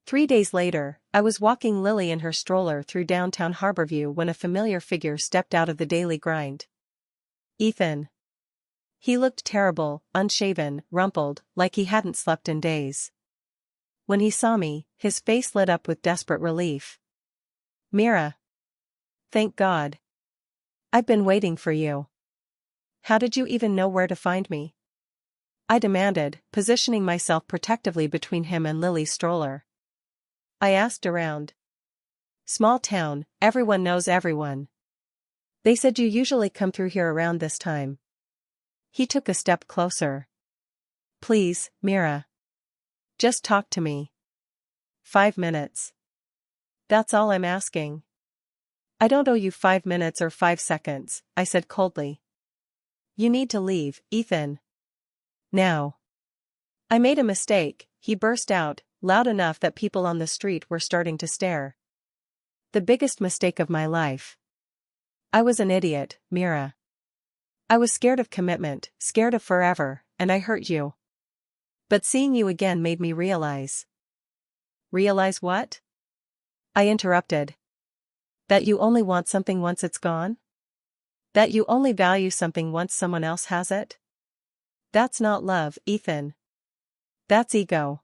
3 days later, I was walking Lily in her stroller through downtown Harborview when a familiar figure stepped out of the daily grind. Ethan. He looked terrible, unshaven, rumpled, like he hadn't slept in days. When he saw me, his face lit up with desperate relief. Mira. Thank God. I've been waiting for you. How did you even know where to find me? I demanded, positioning myself protectively between him and Lily's stroller. I asked around. Small town, everyone knows everyone. They said you usually come through here around this time. He took a step closer. Please, Mira. Just talk to me. 5 minutes. That's all I'm asking. I don't owe you 5 minutes or 5 seconds, I said coldly. You need to leave, Ethan. Now. I made a mistake, he burst out, loud enough that people on the street were starting to stare. The biggest mistake of my life. I was an idiot, Mira. I was scared of commitment, scared of forever, and I hurt you. But seeing you again made me realize. Realize what? I interrupted. That you only want something once it's gone? That you only value something once someone else has it? That's not love, Ethan. That's ego.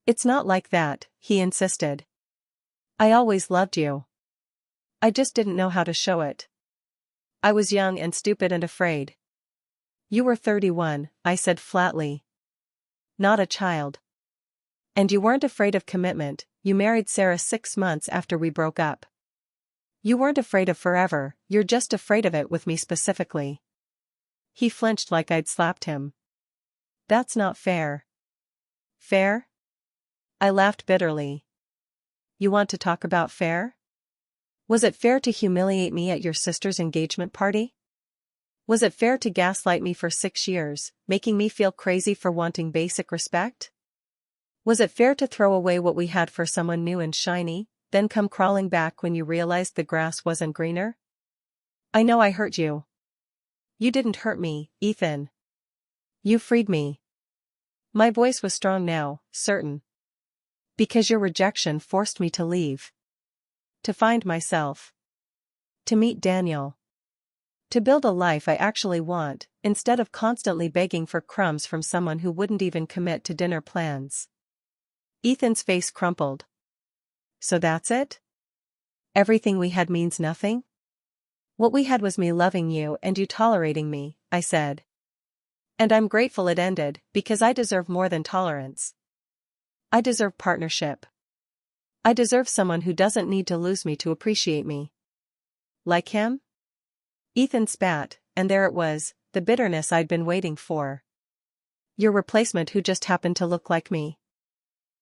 It's not like that, he insisted. I always loved you. I just didn't know how to show it. I was young and stupid and afraid. You were 31, I said flatly. Not a child. And you weren't afraid of commitment, you married Sarah 6 months after we broke up. You weren't afraid of forever, you're just afraid of it with me specifically. He flinched like I'd slapped him. That's not fair. Fair? I laughed bitterly. You want to talk about fair? Was it fair to humiliate me at your sister's engagement party? Was it fair to gaslight me for 6 years, making me feel crazy for wanting basic respect? Was it fair to throw away what we had for someone new and shiny, then come crawling back when you realized the grass wasn't greener? I know I hurt you. You didn't hurt me, Ethan. You freed me. My voice was strong now, certain. Because your rejection forced me to leave. To find myself. To meet Daniel. To build a life I actually want, instead of constantly begging for crumbs from someone who wouldn't even commit to dinner plans. Ethan's face crumpled. So that's it? Everything we had means nothing? What we had was me loving you and you tolerating me, I said. And I'm grateful it ended, because I deserve more than tolerance. I deserve partnership. I deserve someone who doesn't need to lose me to appreciate me. Like him? Ethan spat, and there it was, the bitterness I'd been waiting for. Your replacement who just happened to look like me.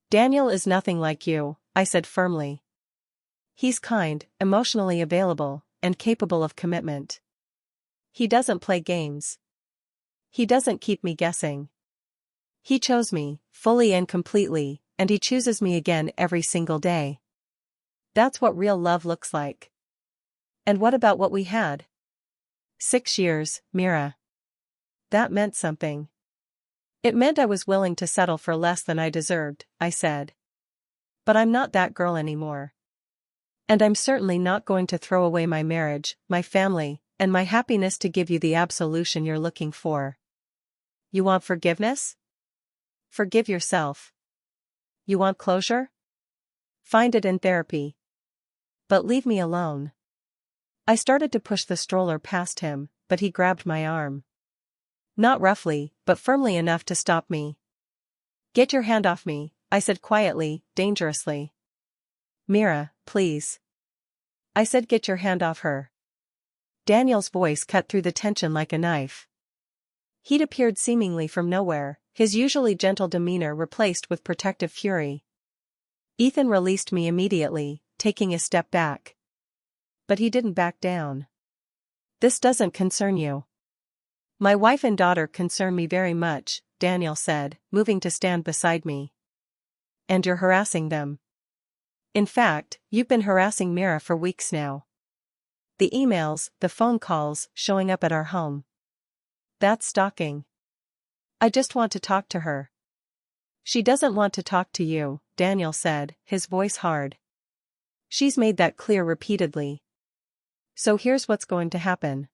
Daniel is nothing like you, I said firmly. He's kind, emotionally available, and capable of commitment. He doesn't play games. He doesn't keep me guessing. He chose me, fully and completely, and he chooses me again every single day. That's what real love looks like. And what about what we had? 6 years, Mira. That meant something. It meant I was willing to settle for less than I deserved, I said. But I'm not that girl anymore. And I'm certainly not going to throw away my marriage, my family, and my happiness to give you the absolution you're looking for. You want forgiveness? Forgive yourself. You want closure? Find it in therapy. But leave me alone. I started to push the stroller past him, but he grabbed my arm. Not roughly, but firmly enough to stop me. Get your hand off me, I said quietly, dangerously. Mira, please. I said get your hand off her. Daniel's voice cut through the tension like a knife. He'd appeared seemingly from nowhere, his usually gentle demeanor replaced with protective fury. Ethan released me immediately, taking a step back. But he didn't back down. "This doesn't concern you." "My wife and daughter concern me very much," Daniel said, moving to stand beside me. "And you're harassing them. In fact, you've been harassing Mira for weeks now. The emails, the phone calls, showing up at our home. That's stalking. I just want to talk to her." "She doesn't want to talk to you," Daniel said, his voice hard. "She's made that clear repeatedly. So here's what's going to happen.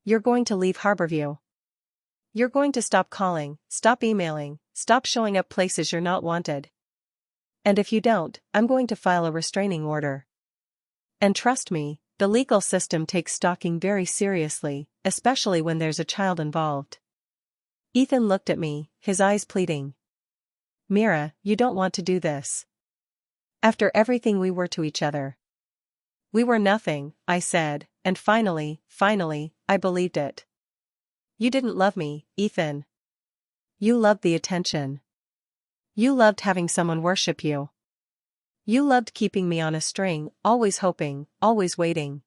You're going to leave Harborview. You're going to stop calling, stop emailing, stop showing up places you're not wanted. And if you don't, I'm going to file a restraining order. And trust me, the legal system takes stalking very seriously, especially when there's a child involved." Ethan looked at me, his eyes pleading. "Mira, you don't want to do this. After everything we were to each other." "We were nothing," I said, and finally, I believed it. "You didn't love me, Ethan. You loved the attention. You loved having someone worship you. You loved keeping me on a string, always hoping, always waiting.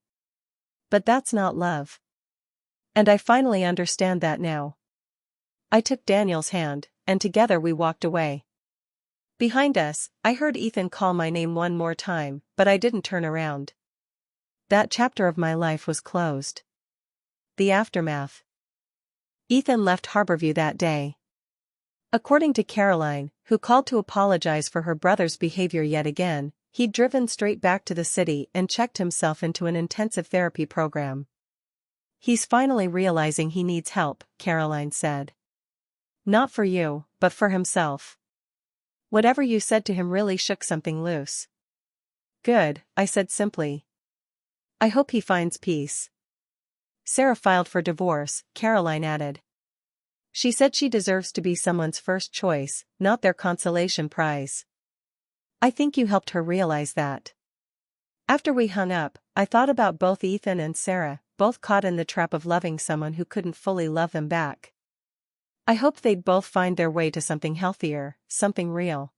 But that's not love. And I finally understand that now." I took Daniel's hand, and together we walked away. Behind us, I heard Ethan call my name one more time, but I didn't turn around. That chapter of my life was closed. The aftermath. Ethan left Harborview that day. According to Caroline, who called to apologize for her brother's behavior yet again, he'd driven straight back to the city and checked himself into an intensive therapy program. "He's finally realizing he needs help," Caroline said. "Not for you, but for himself. Whatever you said to him really shook something loose." "Good," I said simply. "I hope he finds peace." "Sarah filed for divorce," Caroline added. "She said she deserves to be someone's first choice, not their consolation prize." I think you helped her realize that. After we hung up, I thought about both Ethan and Sarah, both caught in the trap of loving someone who couldn't fully love them back. I hoped they'd both find their way to something healthier, something real.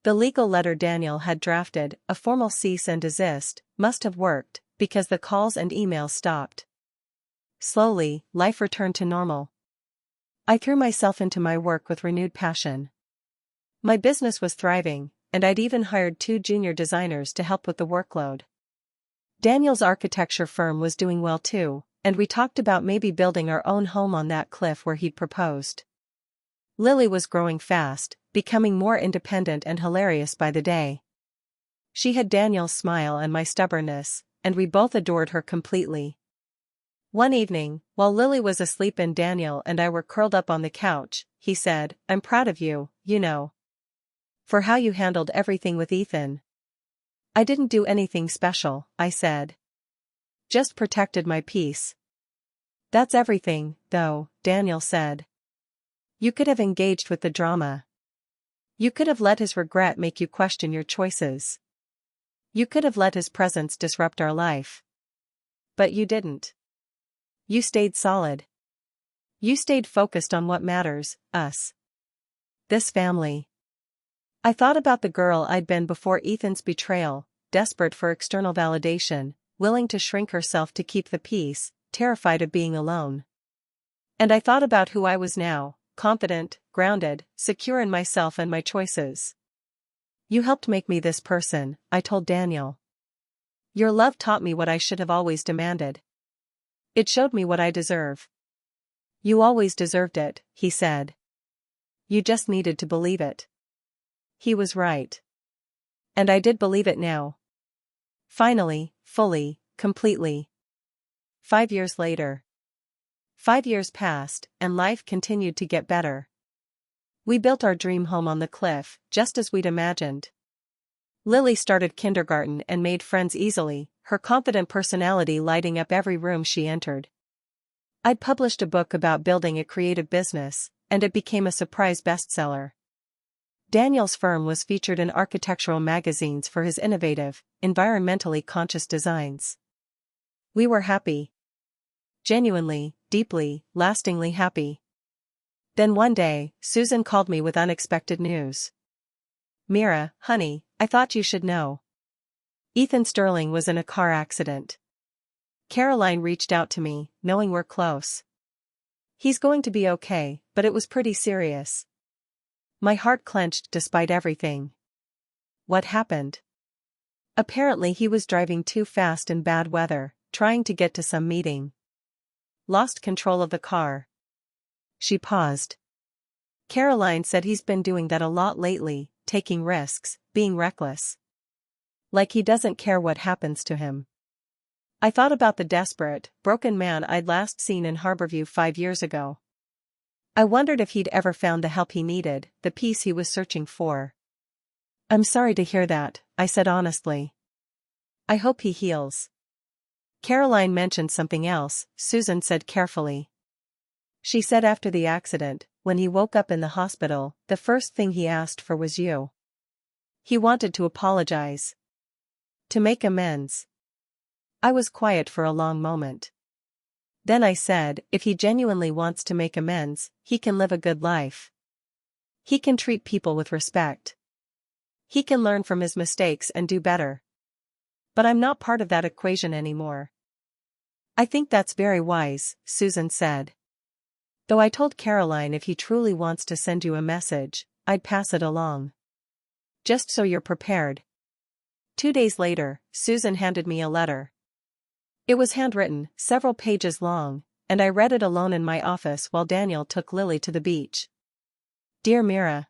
The legal letter Daniel had drafted, a formal cease and desist, must have worked, because the calls and emails stopped. Slowly, life returned to normal. I threw myself into my work with renewed passion. My business was thriving, and I'd even hired 2 junior designers to help with the workload. Daniel's architecture firm was doing well too, and we talked about maybe building our own home on that cliff where he'd proposed. Lily was growing fast, becoming more independent and hilarious by the day. She had Daniel's smile and my stubbornness, and we both adored her completely. One evening, while Lily was asleep and Daniel and I were curled up on the couch, he said, "I'm proud of you, you know. For how you handled everything with Ethan." "I didn't do anything special," I said. "Just protected my peace." "That's everything, though," Daniel said. "You could have engaged with the drama. You could have let his regret make you question your choices. You could have let his presence disrupt our life. But you didn't. You stayed solid. You stayed focused on what matters, us. This family." I thought about the girl I'd been before Ethan's betrayal, desperate for external validation, willing to shrink herself to keep the peace, terrified of being alone. And I thought about who I was now, confident, grounded, secure in myself and my choices. "You helped make me this person," I told Daniel. "Your love taught me what I should have always demanded. It showed me what I deserve." "You always deserved it," he said. "You just needed to believe it." He was right. And I did believe it now. Finally, fully, completely. 5 years later. 5 years passed, and life continued to get better. We built our dream home on the cliff, just as we'd imagined. Lily started kindergarten and made friends easily, her confident personality lighting up every room she entered. I'd published a book about building a creative business, and it became a surprise bestseller. Daniel's firm was featured in architectural magazines for his innovative, environmentally conscious designs. We were happy. Genuinely, deeply, lastingly happy. Then one day, Susan called me with unexpected news. Mira, honey, I thought you should know. Ethan Sterling was in a car accident. Caroline reached out to me, knowing we're close. He's going to be okay, but it was pretty serious. My heart clenched despite everything. What happened? Apparently he was driving too fast in bad weather, trying to get to some meeting. Lost control of the car. She paused. Caroline said he's been doing that a lot lately, taking risks, being reckless. Like he doesn't care what happens to him. I thought about the desperate, broken man I'd last seen in Harborview 5 years ago. I wondered if he'd ever found the help he needed, the peace he was searching for. I'm sorry to hear that, I said honestly. I hope he heals. Caroline mentioned something else, Susan said carefully. She said after the accident, when he woke up in the hospital, the first thing he asked for was you. He wanted to apologize. To make amends. I was quiet for a long moment. Then I said, if he genuinely wants to make amends, he can live a good life. He can treat people with respect. He can learn from his mistakes and do better. But I'm not part of that equation anymore. I think that's very wise, Susan said. Though I told Caroline if he truly wants to send you a message, I'd pass it along. Just so you're prepared. 2 days later, Susan handed me a letter. It was handwritten, several pages long, and I read it alone in my office while Daniel took Lily to the beach. Dear Mira.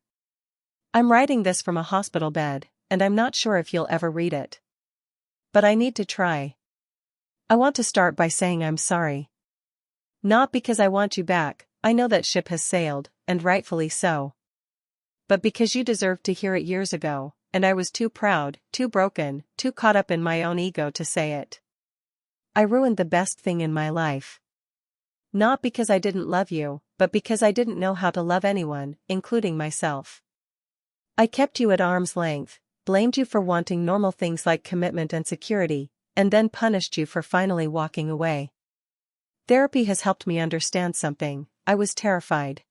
I'm writing this from a hospital bed, and I'm not sure if you'll ever read it. But I need to try. I want to start by saying I'm sorry. Not because I want you back, I know that ship has sailed, and rightfully so. But because you deserved to hear it years ago, and I was too proud, too broken, too caught up in my own ego to say it. I ruined the best thing in my life. Not because I didn't love you, but because I didn't know how to love anyone, including myself. I kept you at arm's length, blamed you for wanting normal things like commitment and security, and then punished you for finally walking away. Therapy has helped me understand something. I was terrified.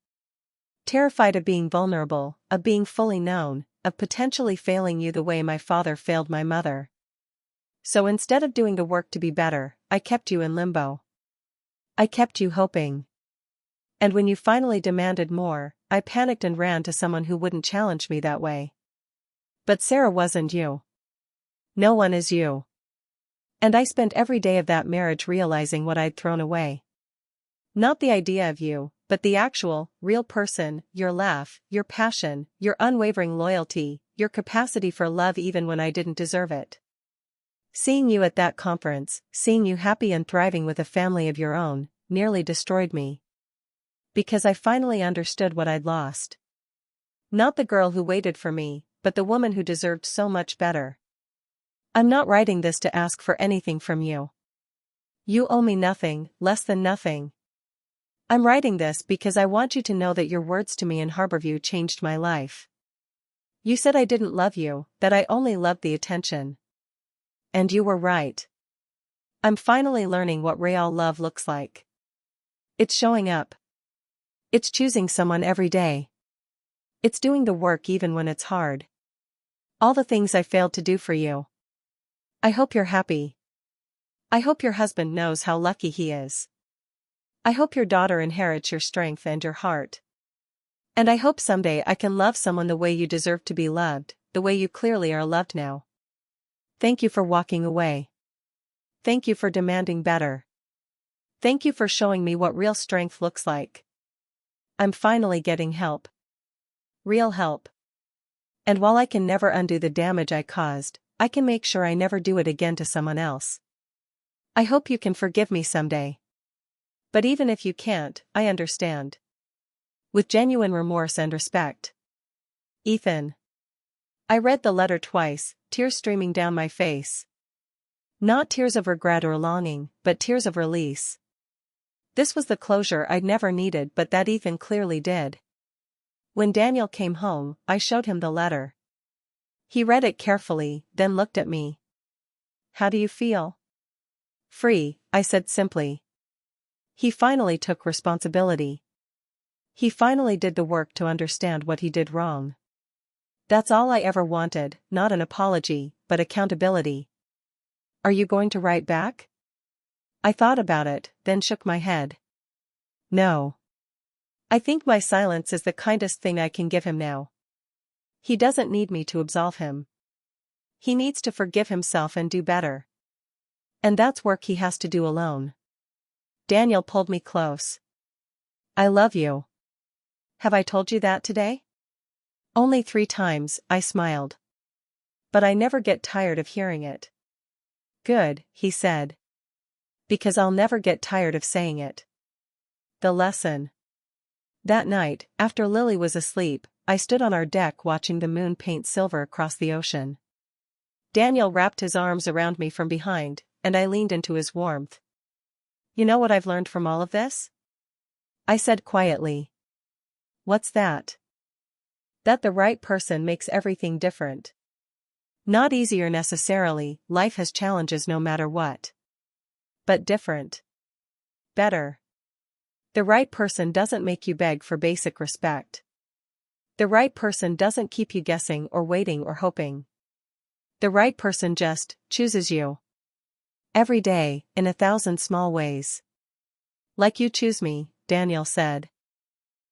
Terrified of being vulnerable, of being fully known, of potentially failing you the way my father failed my mother. So instead of doing the work to be better, I kept you in limbo. I kept you hoping. And when you finally demanded more, I panicked and ran to someone who wouldn't challenge me that way. But Sarah wasn't you. No one is you. And I spent every day of that marriage realizing what I'd thrown away. Not the idea of you, but the actual, real person, your laugh, your passion, your unwavering loyalty, your capacity for love even when I didn't deserve it. Seeing you at that conference, seeing you happy and thriving with a family of your own, nearly destroyed me. Because I finally understood what I'd lost. Not the girl who waited for me, but the woman who deserved so much better. I'm not writing this to ask for anything from you. You owe me nothing, less than nothing. I'm writing this because I want you to know that your words to me in Harborview changed my life. You said I didn't love you, that I only loved the attention. And you were right. I'm finally learning what real love looks like. It's showing up. It's choosing someone every day. It's doing the work even when it's hard. All the things I failed to do for you. I hope you're happy. I hope your husband knows how lucky he is. I hope your daughter inherits your strength and your heart. And I hope someday I can love someone the way you deserve to be loved, the way you clearly are loved now. Thank you for walking away. Thank you for demanding better. Thank you for showing me what real strength looks like. I'm finally getting help. Real help. And while I can never undo the damage I caused, I can make sure I never do it again to someone else. I hope you can forgive me someday. But even if you can't, I understand. With genuine remorse and respect. Ethan. I read the letter twice, tears streaming down my face. Not tears of regret or longing, but tears of release. This was the closure I'd never needed but that Ethan clearly did. When Daniel came home, I showed him the letter. He read it carefully, then looked at me. How do you feel? Free, I said simply. He finally took responsibility. He finally did the work to understand what he did wrong. That's all I ever wanted, not an apology, but accountability. Are you going to write back? I thought about it, then shook my head. No. I think my silence is the kindest thing I can give him now. He doesn't need me to absolve him. He needs to forgive himself and do better. And that's work he has to do alone. Daniel pulled me close. I love you. Have I told you that today? Only 3 times, I smiled. But I never get tired of hearing it. Good, he said. Because I'll never get tired of saying it. The lesson. That night, after Lily was asleep, I stood on our deck watching the moon paint silver across the ocean. Daniel wrapped his arms around me from behind, and I leaned into his warmth. You know what I've learned from all of this? I said quietly. What's that? That the right person makes everything different. Not easier necessarily, life has challenges no matter what. But different. Better. The right person doesn't make you beg for basic respect. The right person doesn't keep you guessing or waiting or hoping. The right person just chooses you. Every day, in 1,000 small ways. Like you choose me, Daniel said.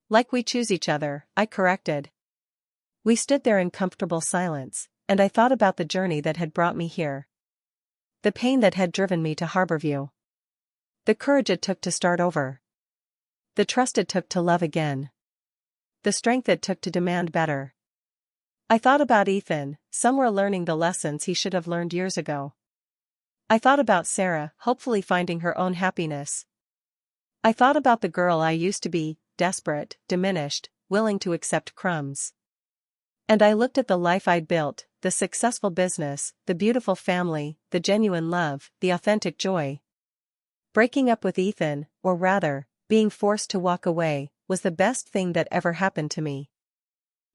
Like we choose each other, I corrected. We stood there in comfortable silence, and I thought about the journey that had brought me here. The pain that had driven me to Harborview. The courage it took to start over. The trust it took to love again. The strength it took to demand better. I thought about Ethan, somewhere learning the lessons he should have learned years ago. I thought about Sarah, hopefully finding her own happiness. I thought about the girl I used to be, desperate, diminished, willing to accept crumbs. And I looked at the life I'd built, the successful business, the beautiful family, the genuine love, the authentic joy. Breaking up with Ethan, or rather, being forced to walk away, was the best thing that ever happened to me.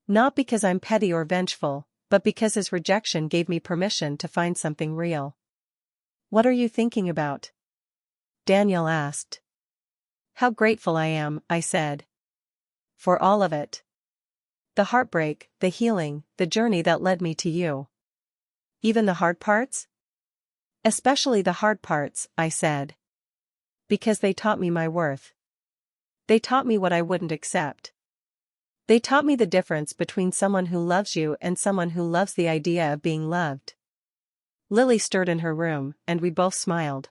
Not because I'm petty or vengeful, but because his rejection gave me permission to find something real. What are you thinking about? Daniel asked. How grateful I am, I said. For all of it. The heartbreak, the healing, the journey that led me to you. Even the hard parts? Especially the hard parts, I said. Because they taught me my worth. They taught me what I wouldn't accept. They taught me the difference between someone who loves you and someone who loves the idea of being loved. Lily stirred in her room, and we both smiled.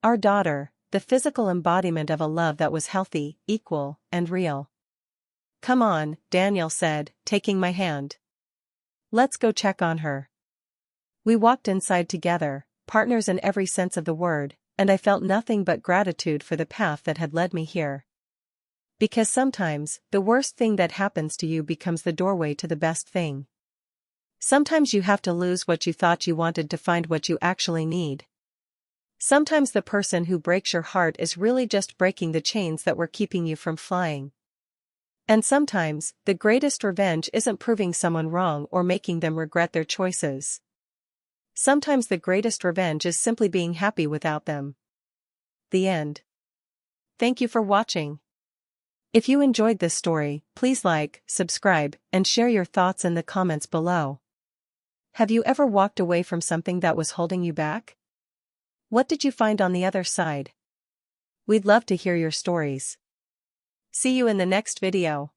Our daughter, the physical embodiment of a love that was healthy, equal, and real. Come on, Daniel said, taking my hand. Let's go check on her. We walked inside together, partners in every sense of the word, and I felt nothing but gratitude for the path that had led me here. Because sometimes, the worst thing that happens to you becomes the doorway to the best thing. Sometimes you have to lose what you thought you wanted to find what you actually need. Sometimes the person who breaks your heart is really just breaking the chains that were keeping you from flying. And sometimes, the greatest revenge isn't proving someone wrong or making them regret their choices. Sometimes the greatest revenge is simply being happy without them. The end. Thank you for watching. If you enjoyed this story, please like, subscribe, and share your thoughts in the comments below. Have you ever walked away from something that was holding you back? What did you find on the other side? We'd love to hear your stories. See you in the next video.